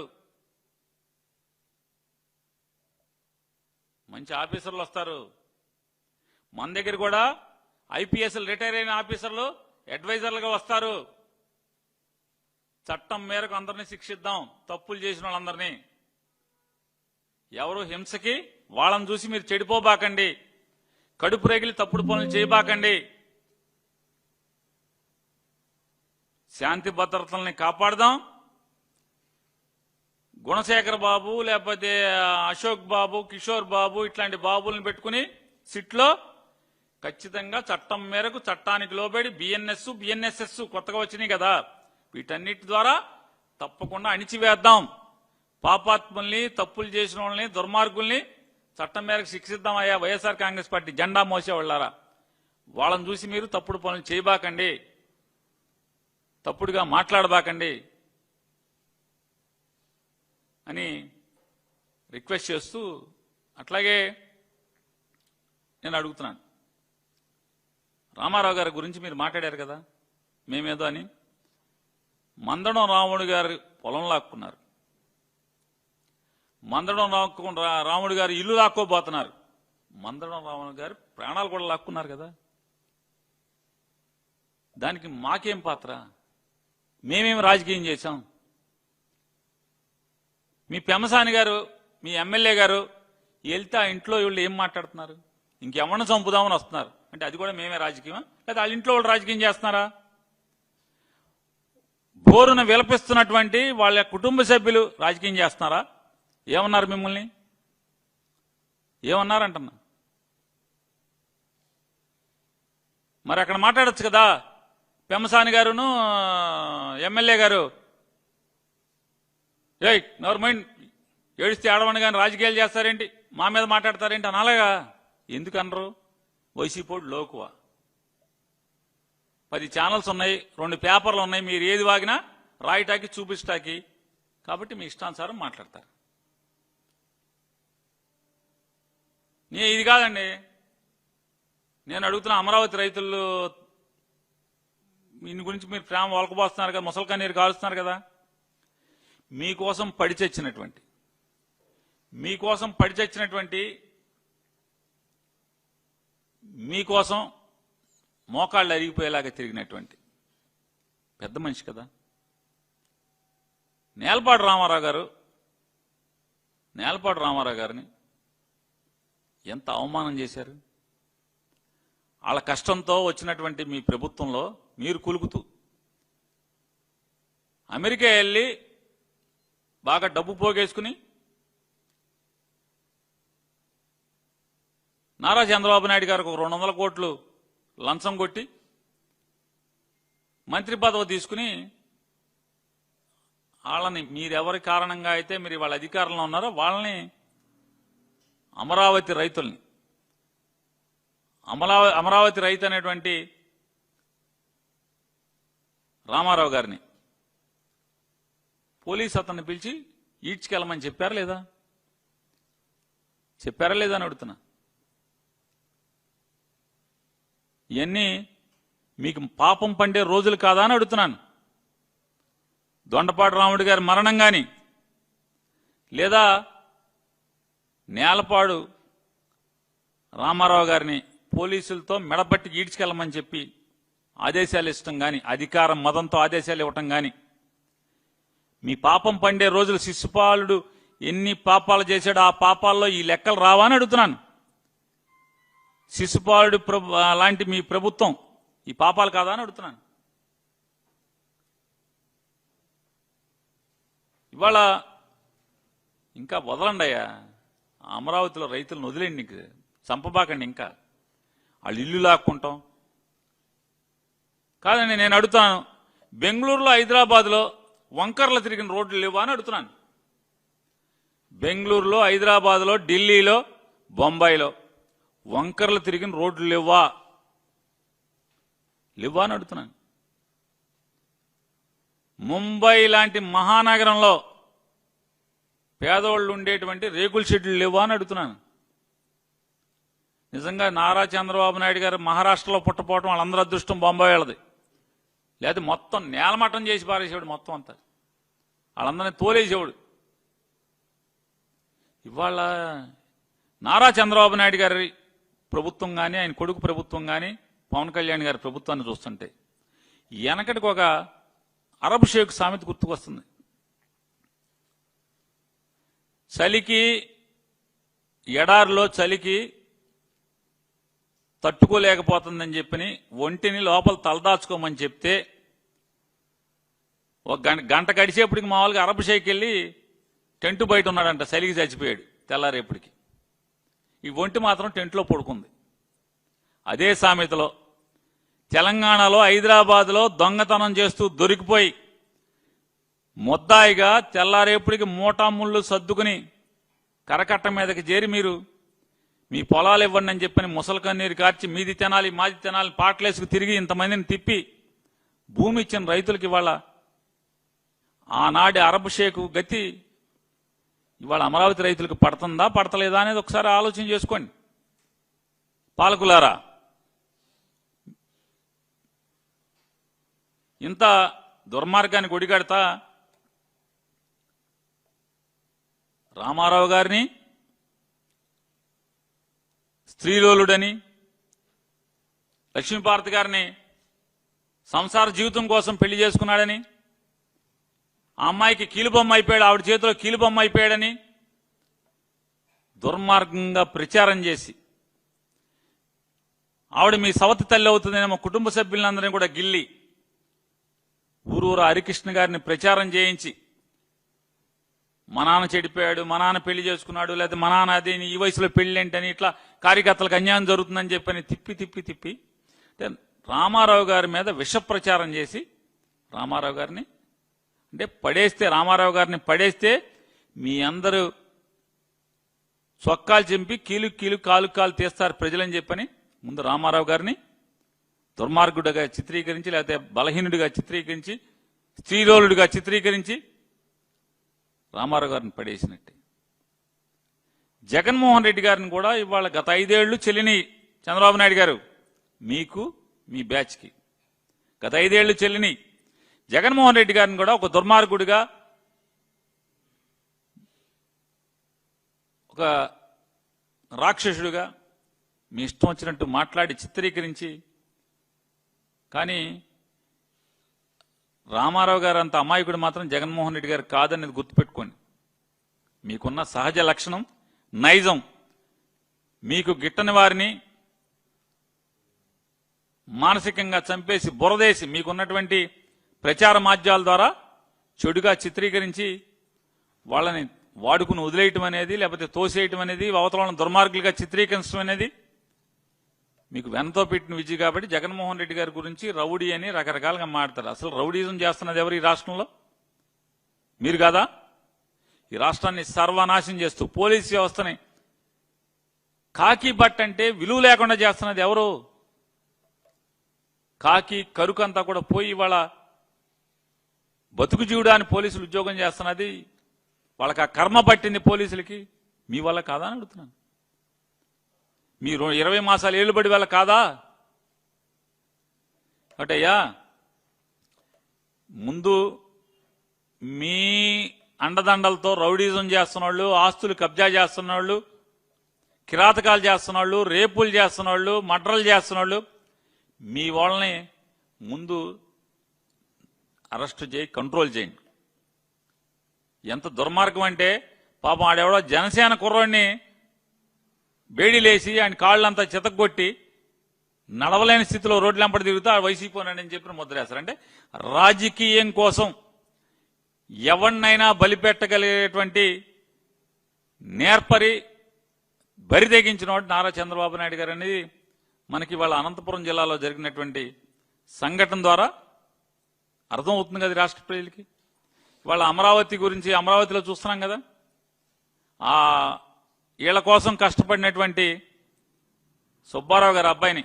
మంచి ఆఫీసర్లు వస్తారు. మన దగ్గర కూడా ఐపీఎస్లు రిటైర్ అయిన ఆఫీసర్లు అడ్వైజర్లుగా వస్తారు. చట్టం మేరకు అందరినీ శిక్షిద్దాం, తప్పులు చేసిన వాళ్ళందరినీ. ఎవరు హింసకి వాళ్ళని చూసి మీరు చెడిపోబాకండి, కడుపు రేగిలి తప్పుడు పనులు చేయబాకండి. శాంతి భద్రతల్ని కాపాడదాం. గుణశేఖర్ బాబు లేకపోతే అశోక్ బాబు, కిషోర్ బాబు ఇట్లాంటి బాబుల్ని పెట్టుకుని సిట్లో ఖచ్చితంగా చట్టం మేరకు చట్టానికి లోబడి బిఎన్ఎస్ఎస్ కొత్తగా వచ్చినాయి కదా, వీటన్నిటి ద్వారా తప్పకుండా అణిచివేద్దాం. పాపాత్ముల్ని, తప్పులు చేసిన వాళ్ళని, దుర్మార్గుల్ని చట్టం మేరకు శిక్షిద్దాం. అయ్యా వైఎస్ఆర్ కాంగ్రెస్ పార్టీ జెండా మోసేవాళ్ళారా, వాళ్ళని చూసి మీరు తప్పుడు పనులు చేయబాకండి, తప్పుడుగా మాట్లాడబాకండి అని రిక్వెస్ట్ చేస్తూ, అట్లాగే నేను అడుగుతున్నాను, రామారావు గారి గురించి మీరు మాట్లాడారు కదా మేమేదో అని. మందడం రాముడు గారు పొలం లాక్కున్నారు, మందడం రాముడు గారు ఇల్లు లాక్కోబోతున్నారు, మందడం రాముడు గారు ప్రాణాలు కూడా లాక్కున్నారు కదా. దానికి మాకేం పాత్ర? మేమేం రాజకీయం చేశాం? మీ పెమ్మసాని గారు, మీ ఎమ్మెల్యే గారు వెళ్తే ఆ ఇంట్లో వీళ్ళు ఏం మాట్లాడుతున్నారు? ఇంకెవరిని చంపుదామని వస్తున్నారు అంటే అది కూడా మేమే రాజకీయమా? లేదా వాళ్ళ ఇంట్లో వాళ్ళు రాజకీయం చేస్తున్నారా? బోరున విలపిస్తున్నటువంటి వాళ్ళ కుటుంబ సభ్యులు రాజకీయం చేస్తున్నారా? ఏమన్నారు మిమ్మల్ని? ఏమన్నారంటున్నా? మరి అక్కడ మాట్లాడచ్చు కదా. పెమ్మసాని గారును ఎమ్మెల్యే గారు నెవర్ మైండ్, ఏడిస్తే ఆడవని కానీ రాజకీయాలు చేస్తారేంటి, మా మీద మాట్లాడతారేంటి అనాలగా. ఎందుకు అనరు? వైసీపోడు లోకువా. 10 ఛానల్స్ ఉన్నాయి, 2 పేపర్లు ఉన్నాయి, మీరు ఏది వాగినా రాయటాకి చూపించటాకి, కాబట్టి మీ ఇష్టానుసారం మాట్లాడతారు. ఇది కాదండి నేను అడుగుతున్న, అమరావతి రైతులు దీని గురించి మీరు ప్రేమ వలకబోస్తున్నారు కదా, ముసలి కన్నీరు కాలుస్తున్నారు కదా. మీకోసం పడి చచ్చినటువంటి మీకోసం మోకాళ్ళు అరిగిపోయేలాగా తిరిగినటువంటి పెద్ద మనిషి కదా నేలపాటి రామారావు గారిని ఎంత అవమానం చేశారు. వాళ్ళ కష్టంతో వచ్చినటువంటి మీ ప్రభుత్వంలో మీరు కులుకుతూ అమెరికా వెళ్ళి బాగా డబ్బు పోగేసుకుని నారా చంద్రబాబు నాయుడు గారికి 200 కోట్లు లంచం కొట్టి మంత్రి పదవి తీసుకుని వాళ్ళని మీరెవరి కారణంగా అయితే మీరు వాళ్ళ అధికారంలో ఉన్నారో వాళ్ళని అమరావతి రైతుల్ని అమరావతి రైతు అనేటువంటి రామారావు గారిని పోలీసు అతన్ని పిలిచి ఈడ్చుకెళ్ళమని చెప్పారా లేదా? చెప్పారా లేదా అని అడుగుతున్నా. ఇవన్నీ మీకు పాపం పండే రోజులు కాదా అని అడుగుతున్నాను. దొండపాటి రాముడి గారి మరణం కానీ లేదా నేలపాడు రామారావు గారిని పోలీసులతో మెడపట్టి ఈడ్చుకెళ్ళమని చెప్పి ఆదేశాలు ఇష్టం కానీ, అధికారం మదంతో ఆదేశాలు ఇవ్వటం కానీ, మీ పాపం పండే రోజులు శిశుపాలుడు ఎన్ని పాపాలు చేశాడో ఆ పాపాల్లో ఈ లెక్కలు రావా అని అడుగుతున్నాను. శిశుపాలుడు లాంటి మీ ప్రభుత్వం ఈ పాపాలు కాదా అని అడుగుతున్నాను. ఇవాళ ఇంకా వదలండి అయ్యా, అమరావతిలో రైతులను వదిలేండి, నీకు చంపబాకండి. ఇంకా వాళ్ళు ఇల్లు లాక్కుంటాం కాదండి. నేను అడుగుతాను, బెంగళూరులో హైదరాబాద్లో వంకర్లు తిరిగిన రోడ్లు లేవా అని అడుగుతున్నాను. బెంగళూరులో హైదరాబాద్లో ఢిల్లీలో బొంబాయిలో వంకర్లు తిరిగిన రోడ్లు లేవా అని అడుగుతున్నాను. ముంబై లాంటి మహానగరంలో పేదవాళ్ళు ఉండేటువంటి రేకుల షెడ్లు లేవా అని అడుగుతున్నాను. నిజంగా నారా చంద్రబాబు నాయుడు గారు మహారాష్ట్రలో పుట్టపోవటం వాళ్ళందరూ అదృష్టం, బొంబాయి వాళ్ళది. లేదా మొత్తం నేలమట్టం చేసి పారేసేవాడు, మొత్తం అంతా వాళ్ళందరినీ తోలేసేవాడు. ఇవాళ నారా చంద్రబాబు నాయుడు గారి ప్రభుత్వం కానీ, ఆయన కొడుకు ప్రభుత్వం కానీ, పవన్ కళ్యాణ్ గారి ప్రభుత్వాన్ని చూస్తుంటే వెనకటికి ఒక అరబ్ షేక్ సామెత గుర్తుకొస్తుంది. చలికి, ఎడారిలో చలికి తట్టుకోలేకపోతుందని చెప్పని ఒంటిని లోపల తలదాచుకోమని చెప్తే ఒక గంట గడిచేపటికి మామూలుగా అరబ్ షేక్ వెళ్ళి టెంటు బయట ఉన్నాడంట, చలికి చచ్చిపోయాడు. తెల్లారేపటికి ఈ ఒంటి మాత్రం టెంట్లో పడుకుంది. అదే సామెతలో తెలంగాణలో హైదరాబాద్లో దొంగతనం చేస్తూ దొరికిపోయి ముద్దాయిగా తెల్లారేపటికి మూటాముళ్ళు సర్దుకుని కరకట్ట మీదకి చేరి మీరు మీ పొలాలు ఇవ్వండి అని చెప్పని ముసలి కన్నీరు కార్చి మీది తినాలి మాది తినాలి పాటలేసుకు తిరిగి ఇంతమందిని తిప్పి భూమి ఇచ్చిన రైతులకి ఇవాళ ఆనాటి అరబ్ షేకు గతి ఇవాళ అమరావతి రైతులకు పడుతుందా పడతలేదా అనేది ఒకసారి ఆలోచన చేసుకోండి. పాలకులారా, ఇంత దుర్మార్గానికి ఒడిగడతా రామారావు గారిని స్త్రీలోలుడని, లక్ష్మీపార్వతి గారిని సంసార జీవితం కోసం పెళ్లి చేసుకున్నాడని, ఆ అమ్మాయికి కీలుబొమ్మ అయిపోయాడు, ఆవిడ చేతిలో కీలుబొమ్మ అయిపోయాడని దుర్మార్గంగా ప్రచారం చేసి ఆవిడ మీ సవతి తల్లి అవుతుందేమో కుటుంబ సభ్యులందరినీ కూడా గిల్లి ఊరూరు హరికృష్ణ గారిని ప్రచారం చేయించి మా నాన్న చెడిపోయాడు, మా నాన్న పెళ్లి చేసుకున్నాడు, లేదా మా నాన్న అది ఈ వయసులో పెళ్లి ఏంటని ఇట్లా కార్యకర్తలకు అన్యాయం జరుగుతుందని చెప్పని తిప్పి రామారావు గారి మీద విష ప్రచారం చేసి రామారావు గారిని రామారావు గారిని పడేస్తే మీ అందరూ చొక్కాలు చింపి కీలు కాలు తీస్తారు ప్రజలని చెప్పని ముందు రామారావు గారిని దుర్మార్గుడిగా చిత్రీకరించి, లేకపోతే బలహీనుడిగా చిత్రీకరించి, స్త్రీలోలుడిగా చిత్రీకరించి రామారావు గారిని పడేసినట్టే. జగన్మోహన్ రెడ్డి గారిని కూడా ఇవాళ గత 5 ఏళ్లు చెల్లిని చంద్రబాబు నాయుడు గారు మీకు మీ బ్యాచ్కి గత 5 ఏళ్లు చెల్లిని జగన్మోహన్ రెడ్డి గారిని కూడా ఒక దుర్మార్గుడిగా, ఒక రాక్షసుడిగా మీ ఇష్టం వచ్చినట్టు మాట్లాడి చిత్రీకరించి, కానీ రామారావు గారు అంత అమాయకుడు మాత్రం జగన్మోహన్ రెడ్డి గారు కాదనేది గుర్తుపెట్టుకోండి. మీకున్న సహజ లక్షణం నైజం, మీకు గిట్టని వారిని మానసికంగా చంపేసి బురదేసి మీకున్నటువంటి ప్రచార మాధ్యాల ద్వారా చెడుగా చిత్రీకరించి వాళ్ళని వాడుకుని వదిలేయటం అనేది, లేకపోతే తోసేయటం అనేది, అవతలను దుర్మార్గులుగా చిత్రీకరించడం అనేది మీకు వెనతో పెట్టిన విజయ్. కాబట్టి జగన్మోహన్ రెడ్డి గారి గురించి రౌడీ అని రకరకాలుగా మాట్లాడతారు. అసలు రౌడీజం చేస్తున్నది ఎవరు ఈ రాష్ట్రంలో? మీరు కాదా? ఈ రాష్ట్రాన్ని సర్వనాశనం చేస్తూ పోలీస్ వ్యవస్థని కాకి బట్ట అంటే విలువ లేకుండా చేస్తున్నది ఎవరు? కాకి కరుకంతా కూడా పోయి ఇవాళ బతుకు జీవుడాన్ని పోలీసులు ఉద్యోగం చేస్తున్నది. వాళ్ళకి ఆ కర్మ పట్టింది పోలీసులకి. మీ వల్ల కాదా అని అడుగుతున్నాను. మీరు 20 మాసాలు ఏలుబడి వల్ల కాదా? అటయ్యా, ముందు మీ అండదండలతో రౌడీజం చేస్తున్నవాళ్ళు, ఆస్తులు కబ్జా చేస్తున్నవాళ్ళు, కిరాతకాలు చేస్తున్నవాళ్ళు, రేపులు చేస్తున్నవాళ్ళు, మర్డర్లు చేస్తున్నవాళ్ళు, మీ వాళ్ళని ముందు అరెస్టు చేయి, కంట్రోల్ చేయండి. ఎంత దుర్మార్గం అంటే పాపం ఆడెవడో జనసేన కుర్రోడిని బేడీలేసి ఆయన కాళ్ళంతా చితగ్గొట్టి నడవలేని స్థితిలో రోడ్లు వెంపడి తిరుగుతూ ఆ వైసీపోనని చెప్పిన ముద్రేస్తారు. అంటే రాజకీయం కోసం ఎవరినైనా బలిపెట్టగలిగేటువంటి నేర్పరి బరి తెగించిన వాడు నారా చంద్రబాబు నాయుడు గారు అనేది మనకి వాళ్ళ అనంతపురం జిల్లాలో జరిగినటువంటి సంఘటన ద్వారా అర్థమవుతుంది కదా రాష్ట్ర ప్రజలకి. వాళ్ళ అమరావతి గురించి అమరావతిలో చూస్తున్నాం కదా, ఆ వీళ్ళ కోసం కష్టపడినటువంటి సుబ్బారావు గారి అబ్బాయిని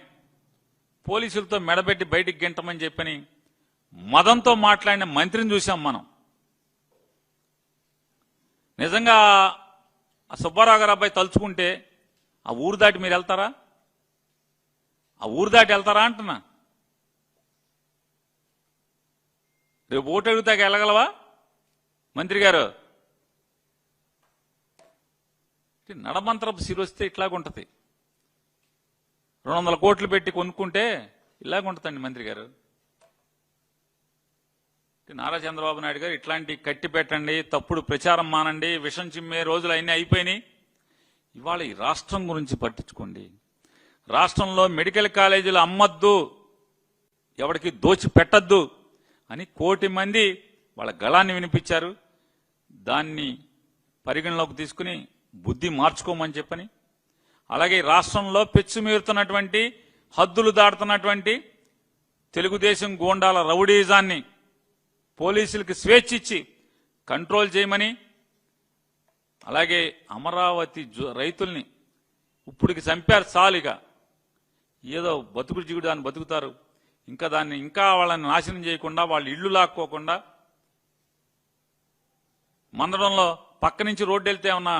పోలీసులతో మెడబెట్టి బయటికి గెంటమని చెప్పని మదంతో మాట్లాడిన మంత్రిని చూసాం మనం. నిజంగా ఆ సుబ్బారావు గారి అబ్బాయి తలుచుకుంటే ఆ ఊరు దాటి మీరు వెళ్తారా? ఆ ఊరు దాటి వెళ్తారా అంటున్నా. రేపు ఓటు అడుగుతాక వెళ్ళగలవా మంత్రి గారు? నడమంత్రపు సిరొస్తే ఇట్లాగుంటది. 200 కోట్లు పెట్టి కొనుక్కుంటే ఇలాగుంటుందండి మంత్రి గారు. నారా చంద్రబాబు నాయుడు గారు ఇట్లాంటి కట్టి పెట్టండి, తప్పుడు ప్రచారం మానండి, విషం చిమ్మే రోజులు అన్నీ అయిపోయినాయి. ఇవాళ ఈ రాష్ట్రం గురించి పట్టించుకోండి. రాష్ట్రంలో మెడికల్ కాలేజీలు అమ్మద్దు, ఎవరికి దోచి పెట్టద్దు అని 1 కోటి మంది వాళ్ళ గళాన్ని వినిపించారు. దాన్ని పరిగణలోకి తీసుకుని బుద్ధి మార్చుకోమని చెప్పని, అలాగే రాష్ట్రంలో పెచ్చుమీరుతున్నటువంటి హద్దులు దాటుతున్నటువంటి తెలుగుదేశం గూండాల రౌడీజాన్ని పోలీసులకు స్వేచ్ఛ ఇచ్చి కంట్రోల్ చేయమని, అలాగే అమరావతి రైతుల్ని ఇప్పటికి చంపారు చాలుగా, ఏదో బతుకుడు జిగుడు దాన్ని బతుకుతారు, ఇంకా దాన్ని ఇంకా వాళ్ళని నాశనం చేయకుండా, వాళ్ళు ఇళ్లు లాక్కోకుండా మందడంలో పక్క నుంచి రోడ్డు వెళ్తే ఉన్నా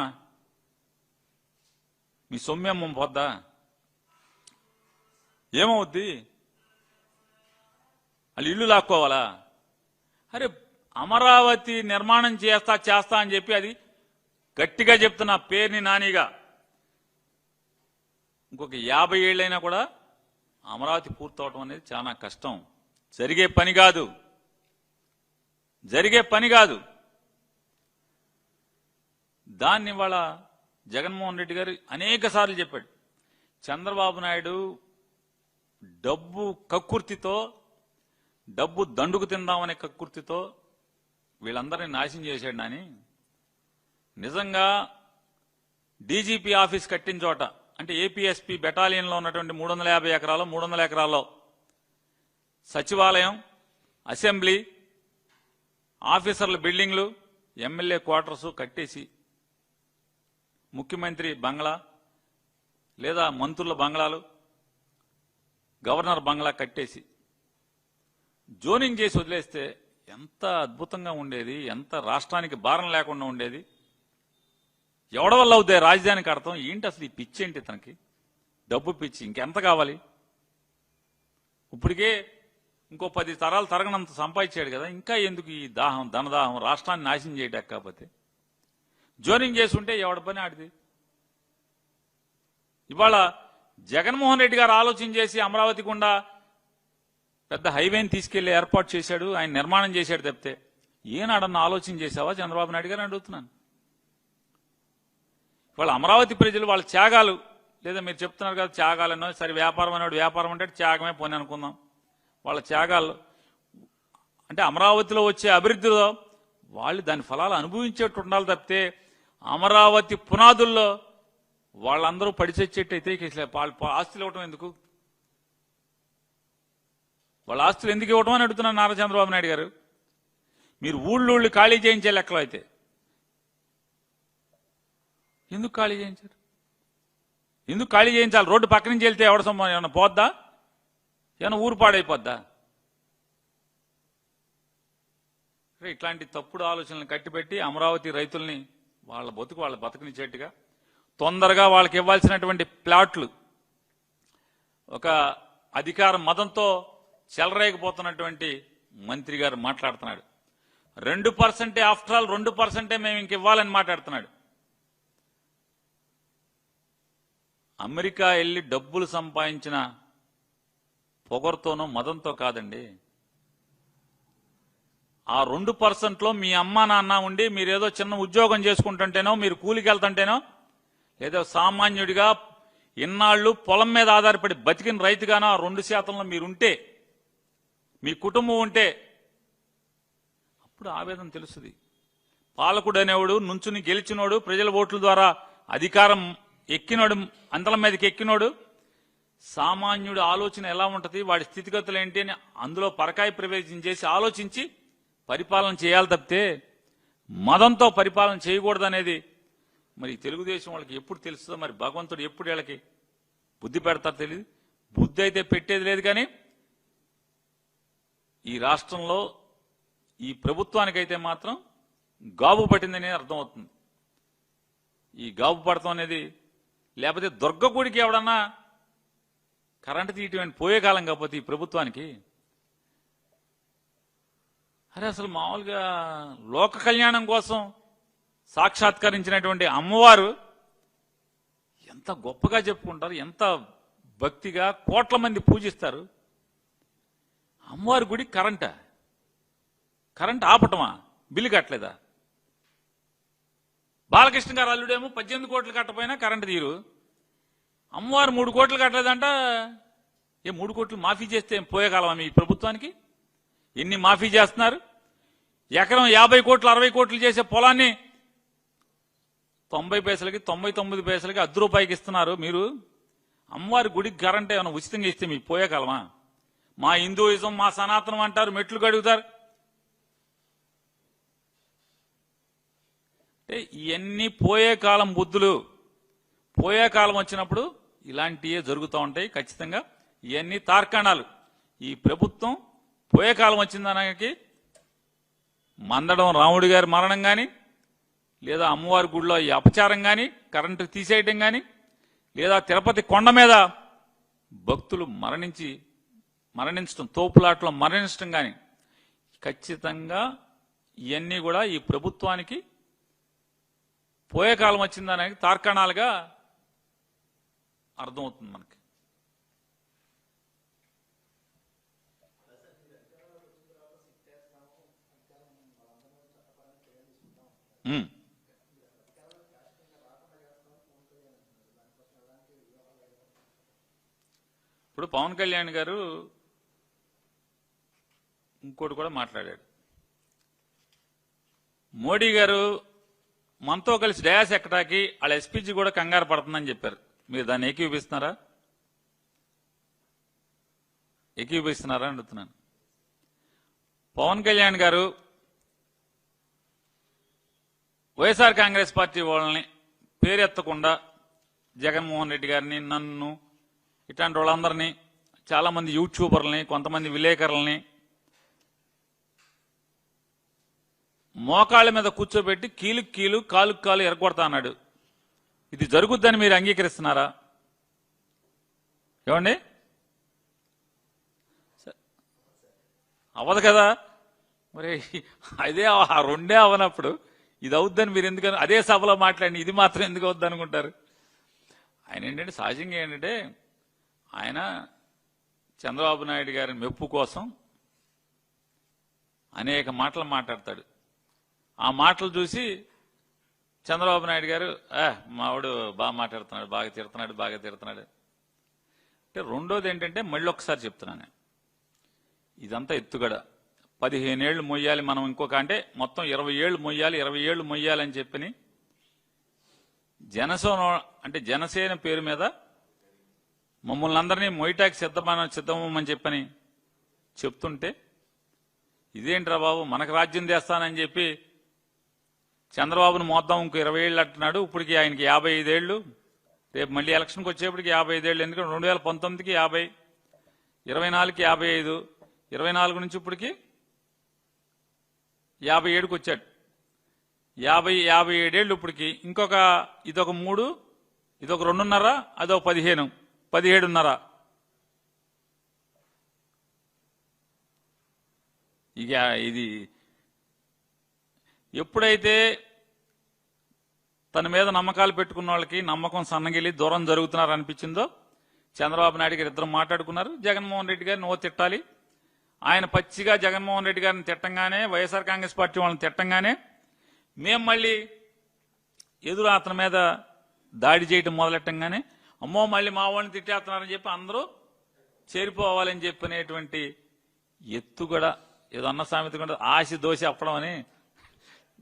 మీ సొమ్మెమ్మ పోద్దా? ఏమవుద్ది? వాళ్ళు ఇల్లు లాక్కోవాలా? అరే అమరావతి నిర్మాణం చేస్తా అని చెప్పి అది గట్టిగా చెప్తున్నా పేరుని నానిగా. ఇంకొక 50 ఏళ్ళైనా కూడా అమరావతి పూర్తవటం అనేది చాలా కష్టం. జరిగే పని కాదు. దాన్ని ఇవాళ జగన్మోహన్ రెడ్డి గారు అనేక సార్లు చెప్పాడు. చంద్రబాబు నాయుడు డబ్బు కక్కుర్తితో, డబ్బు దండుకు తిందామనే కక్కుర్తితో వీళ్ళందరినీ నాశనం చేశాడు. నాని నిజంగా డీజీపీ ఆఫీస్ కట్టిన చోట, అంటే ఏపీఎస్పీ బెటాలియన్లో ఉన్నటువంటి 350 ఎకరాలు 300 ఎకరాల్లో సచివాలయం, అసెంబ్లీ, ఆఫీసర్ల బిల్డింగ్లు, ఎమ్మెల్యే క్వార్టర్స్ కట్టేసి ముఖ్యమంత్రి బంగ్లా లేదా మంత్రుల బంగ్లాలు, గవర్నర్ బంగ్లా కట్టేసి జోనింగ్ చేసి వదిలేస్తే ఎంత అద్భుతంగా ఉండేది, ఎంత రాష్ట్రానికి భారం లేకుండా ఉండేది. ఎవడ వల్ల అవుతాయి రాజధానికి అర్థం ఏంటి? అసలు ఈ పిచ్చి ఏంటి తనకి? డబ్బు పిచ్చి, ఇంకెంత కావాలి? ఇప్పటికే ఇంకో 10 తరాలు తరగనంత సంపాదించాడు కదా, ఇంకా ఎందుకు ఈ దాహం, ధనదాహం, రాష్ట్రాన్ని నాశనం చేయటం? కాకపోతే జోనింగ్ చేసి ఉంటే ఎవడ పని ఆడిది. ఇవాళ జగన్మోహన్ రెడ్డి గారు ఆలోచన చేసి అమరావతి గుండా పెద్ద హైవేని తీసుకెళ్లి ఏర్పాటు చేశాడు, ఆయన నిర్మాణం చేశాడు తప్పితే ఏనాడన్నా ఆలోచన చేశావా చంద్రబాబు నాయుడు గారు అడుగుతున్నాను. వాళ్ళ అమరావతి ప్రజలు వాళ్ళ త్యాగాలు, లేదా మీరు చెప్తున్నారు కదా త్యాగాలన్నో, సరే వ్యాపారం అన్నాడు, వ్యాపారం అంటే త్యాగమే పోనీ అనుకుందాం. వాళ్ళ త్యాగాలు అంటే అమరావతిలో వచ్చే అభివృద్ధిలో వాళ్ళు దాని ఫలాలు అనుభవించేట్టు ఉండాలి తప్పితే అమరావతి పునాదుల్లో వాళ్ళందరూ పడిచచ్చేట్టయితే వాళ్ళ ఆస్తులు ఇవ్వటం ఎందుకు? వాళ్ళ ఆస్తులు ఎందుకు ఇవ్వటం అని అడుగుతున్నారు నారా చంద్రబాబు నాయుడు గారు. మీరు ఊళ్ళు ఖాళీ చేయించే లెక్కలో అయితే ఎందుకు ఖాళీ చేయించారు? ఎందుకు ఖాళీ చేయించాలి? రోడ్డు పక్క నుంచి వెళ్తే ఎవడ సొమ్ము ఏమన్నా పోద్దా? ఏమన్నా ఊరు పాడైపోద్దా? ఇట్లాంటి తప్పుడు ఆలోచనలు కట్టిపెట్టి అమరావతి రైతుల్ని వాళ్ళ బతుకునిచ్చేట్టుగా తొందరగా వాళ్ళకి ఇవ్వాల్సినటువంటి ప్లాట్లు ఒక అధికార మదంతో చెలరేగిపోతున్నటువంటి మంత్రి గారు మాట్లాడుతున్నాడు. 2% ఆఫ్టర్ ఆల్ 2% మేము ఇంక ఇవ్వాలని మాట్లాడుతున్నాడు. అమెరికా వెళ్ళి డబ్బులు సంపాదించిన పొగరుతోనో మదంతో కాదండి. ఆ 2%లో మీ అమ్మా నాన్న ఉండి మీరేదో చిన్న ఉద్యోగం చేసుకుంటుంటేనో, మీరు కూలికి వెళ్తుంటేనో, లేదా సామాన్యుడిగా ఇన్నాళ్లు పొలం మీద ఆధారపడి బతికిన రైతుగానో ఆ 2%లో మీరుంటే, మీ కుటుంబం ఉంటే అప్పుడు ఆవేదన తెలుస్తుంది. పాలకుడు అనేవాడు నుంచుని గెలిచినోడు, ప్రజల ఓట్ల ద్వారా అధికారం ఎక్కినోడు, అంతల మీదకి ఎక్కినోడు, సామాన్యుడు ఆలోచన ఎలా ఉంటుంది, వాడి స్థితిగతులు ఏంటి అని అందులో పరకాయ ప్రవేశం చేసి ఆలోచించి పరిపాలన చేయాలి తప్పితే మదంతో పరిపాలన చేయకూడదనేది మరి తెలుగుదేశం వాళ్ళకి ఎప్పుడు తెలుస్తుందో, మరి భగవంతుడు ఎప్పుడు వీళ్ళకి బుద్ధి పెడతారో తెలియదు. బుద్ధి అయితే పెట్టేది లేదు. కానీ ఈ రాష్ట్రంలో ఈ ప్రభుత్వానికైతే మాత్రం గాబు పట్టిందని అర్థమవుతుంది. ఈ గాబు పడతాం అనేది, లేకపోతే దుర్గగుడికి ఎవడన్నా కరెంటు తీయటం పోయే కాలం కాకపోతే ఈ ప్రభుత్వానికి, అరే అసలు మామూలుగా లోక కళ్యాణం కోసం సాక్షాత్కరించినటువంటి అమ్మవారు ఎంత గొప్పగా చెప్పుకుంటారు, ఎంత భక్తిగా కోట్ల మంది పూజిస్తారు. అమ్మవారి గుడి కరెంట్ ఆపటమా? బిల్లు కట్టలేదా? బాలకృష్ణ గారు అల్లుడేమో 18 కోట్లు కట్టపోయినా కరెంటు తీరు. అమ్మవారు 3 కోట్లు కట్టలేదంట. 3 కోట్లు మాఫీ చేస్తే పోయే కాలం ఈ ప్రభుత్వానికి? ఎన్ని మాఫీ చేస్తున్నారు? ఎకరం 50 కోట్లు 60 కోట్లు చేసే పొలాన్ని 90 పైసలకి 99 పైసలకి ₹10 ఇస్తున్నారు. మీరు అమ్మవారి గుడికి కరెంట్ ఏమైనా ఉచితంగా ఇస్తే మీకు పోయే కాలమా? మా హిందూయిజం, మా సనాతనం అంటారు, మెట్లు కడుగుతారు. అంటే ఇవన్నీ పోయే కాలం బుద్ధులు. పోయే కాలం వచ్చినప్పుడు ఇలాంటివే జరుగుతూ ఉంటాయి ఖచ్చితంగా. ఇవన్నీ తార్కాణాలు. ఈ ప్రభుత్వం పోయే కాలం వచ్చిందనకి మందడం రాముడి గారి మరణం కానీ, లేదా అమ్మవారి గుడిలో ఈ అపచారం కానీ, కరెంటు తీసేయటం కానీ, లేదా తిరుపతి కొండ మీద భక్తులు మరణించడం, తోపులాట్లో మరణించడం కానీ, ఖచ్చితంగా ఇవన్నీ కూడా ఈ ప్రభుత్వానికి పోయే కాలం వచ్చిందనకి తార్కాణాలుగా అర్థమవుతుంది మనకి. ఇప్పుడు పవన్ కళ్యాణ్ గారు ఇంకోటి కూడా మాట్లాడాడు. మోడీ గారు మనతో కలిసి డయాస్ ఎక్కడానికి వాళ్ళ ఎస్పీజీ కూడా కంగారు పడుతుందని చెప్పారు. మీరు దాన్ని ఏకీభవిస్తున్నారా అని అడుగుతున్నాను. పవన్ కళ్యాణ్ గారు వైఎస్ఆర్ కాంగ్రెస్ పార్టీ వాళ్ళని పేరెత్తకుండా జగన్మోహన్ రెడ్డి గారిని, నన్ను, ఇట్లాంటి వాళ్ళందరినీ, చాలా మంది యూట్యూబర్లని, కొంతమంది విలేకరులని మోకాళ్ళ మీద కూర్చోబెట్టి కీలుకు కీలు కాలుకు కాలు ఎరగొడతా అన్నాడు. ఇది జరుగుద్దని మీరు అంగీకరిస్తున్నారా? ఏమండి? అవ్వదు కదా మరి. అదే ఆ రెండే అవనప్పుడు ఇది అవుద్దని మీరు ఎందుకని అదే సభలో మాట్లాడి ఇది మాత్రం ఎందుకు అవుద్ది అనుకుంటారు? ఆయన ఏంటంటే సహజంగా ఏంటంటే ఆయన చంద్రబాబు నాయుడు గారి మెప్పు కోసం అనేక మాటలు మాట్లాడతాడు. ఆ మాటలు చూసి చంద్రబాబు నాయుడు గారు మావాడు బాగా మాట్లాడుతున్నాడు, బాగా తిడుతున్నాడు. అంటే రెండోది ఏంటంటే మళ్ళీ ఒకసారి చెప్తున్నాను, ఇదంతా ఎత్తుగడ. 15 ఏళ్లు మొయ్యాలి మనం, ఇంకొక అంటే మొత్తం 20 ఏళ్లు మొయ్యాలి, 20 ఏళ్లు మొయ్యాలి అని చెప్పని జనసేన పేరు మీద మమ్మల్ని అందరినీ మొయ్యటానికి సిద్ధమని చెప్పని చెప్తుంటే ఇదేంట్రా బాబు మనకు రాజ్యం తెస్తానని చెప్పి చంద్రబాబును మోద్దాం ఇంకో 20 ఏళ్ళు అంటున్నాడు. ఇప్పటికి ఆయనకి 55 ఏళ్ళు. రేపు మళ్ళీ ఎలక్షన్కి వచ్చేప్పటికి 55 ఏళ్ళు. ఎందుకంటే 2019కి 50, 24కి 55, 24 నుంచి ఇప్పటికి 57కి వచ్చాడు. 57 ఏళ్ళు ఇప్పటికి. ఇంకొక ఇదొక 3, ఇదొక 2.5, అదొక 15, 17.5. ఇక ఇది ఎప్పుడైతే తన మీద నమ్మకాలు పెట్టుకున్న వాళ్ళకి నమ్మకం సన్నగిలి దూరం జరుగుతున్నారు అనిపించిందో చంద్రబాబు నాయుడు గారు ఇద్దరు మాట్లాడుకున్నారు. జగన్మోహన్ రెడ్డి గారిని తిట్టాలి. ఆయన పచ్చిగా జగన్మోహన్ రెడ్డి గారిని తిట్టంగానే, వైఎస్ఆర్ కాంగ్రెస్ పార్టీ వాళ్ళని తిట్టంగానే మేము మళ్ళీ ఎదురు అతని మీద దాడి చేయడం మొదలెట్టంగానే అమ్మో మళ్ళీ మా వాళ్ళని తిట్టేస్తున్నారని చెప్పి అందరూ చేరిపోవాలని చెప్పినటువంటి ఎత్తుగడ, ఏదో అన్న సామెత కూడా ఆశ దోశ అప్పడం అని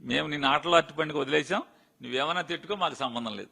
మేము నిన్ను ఆటలో అట్టుపండికి వదిలేసాం, నువ్వేమన్నా తిట్టుకో, మాకు సంబంధం లేదు.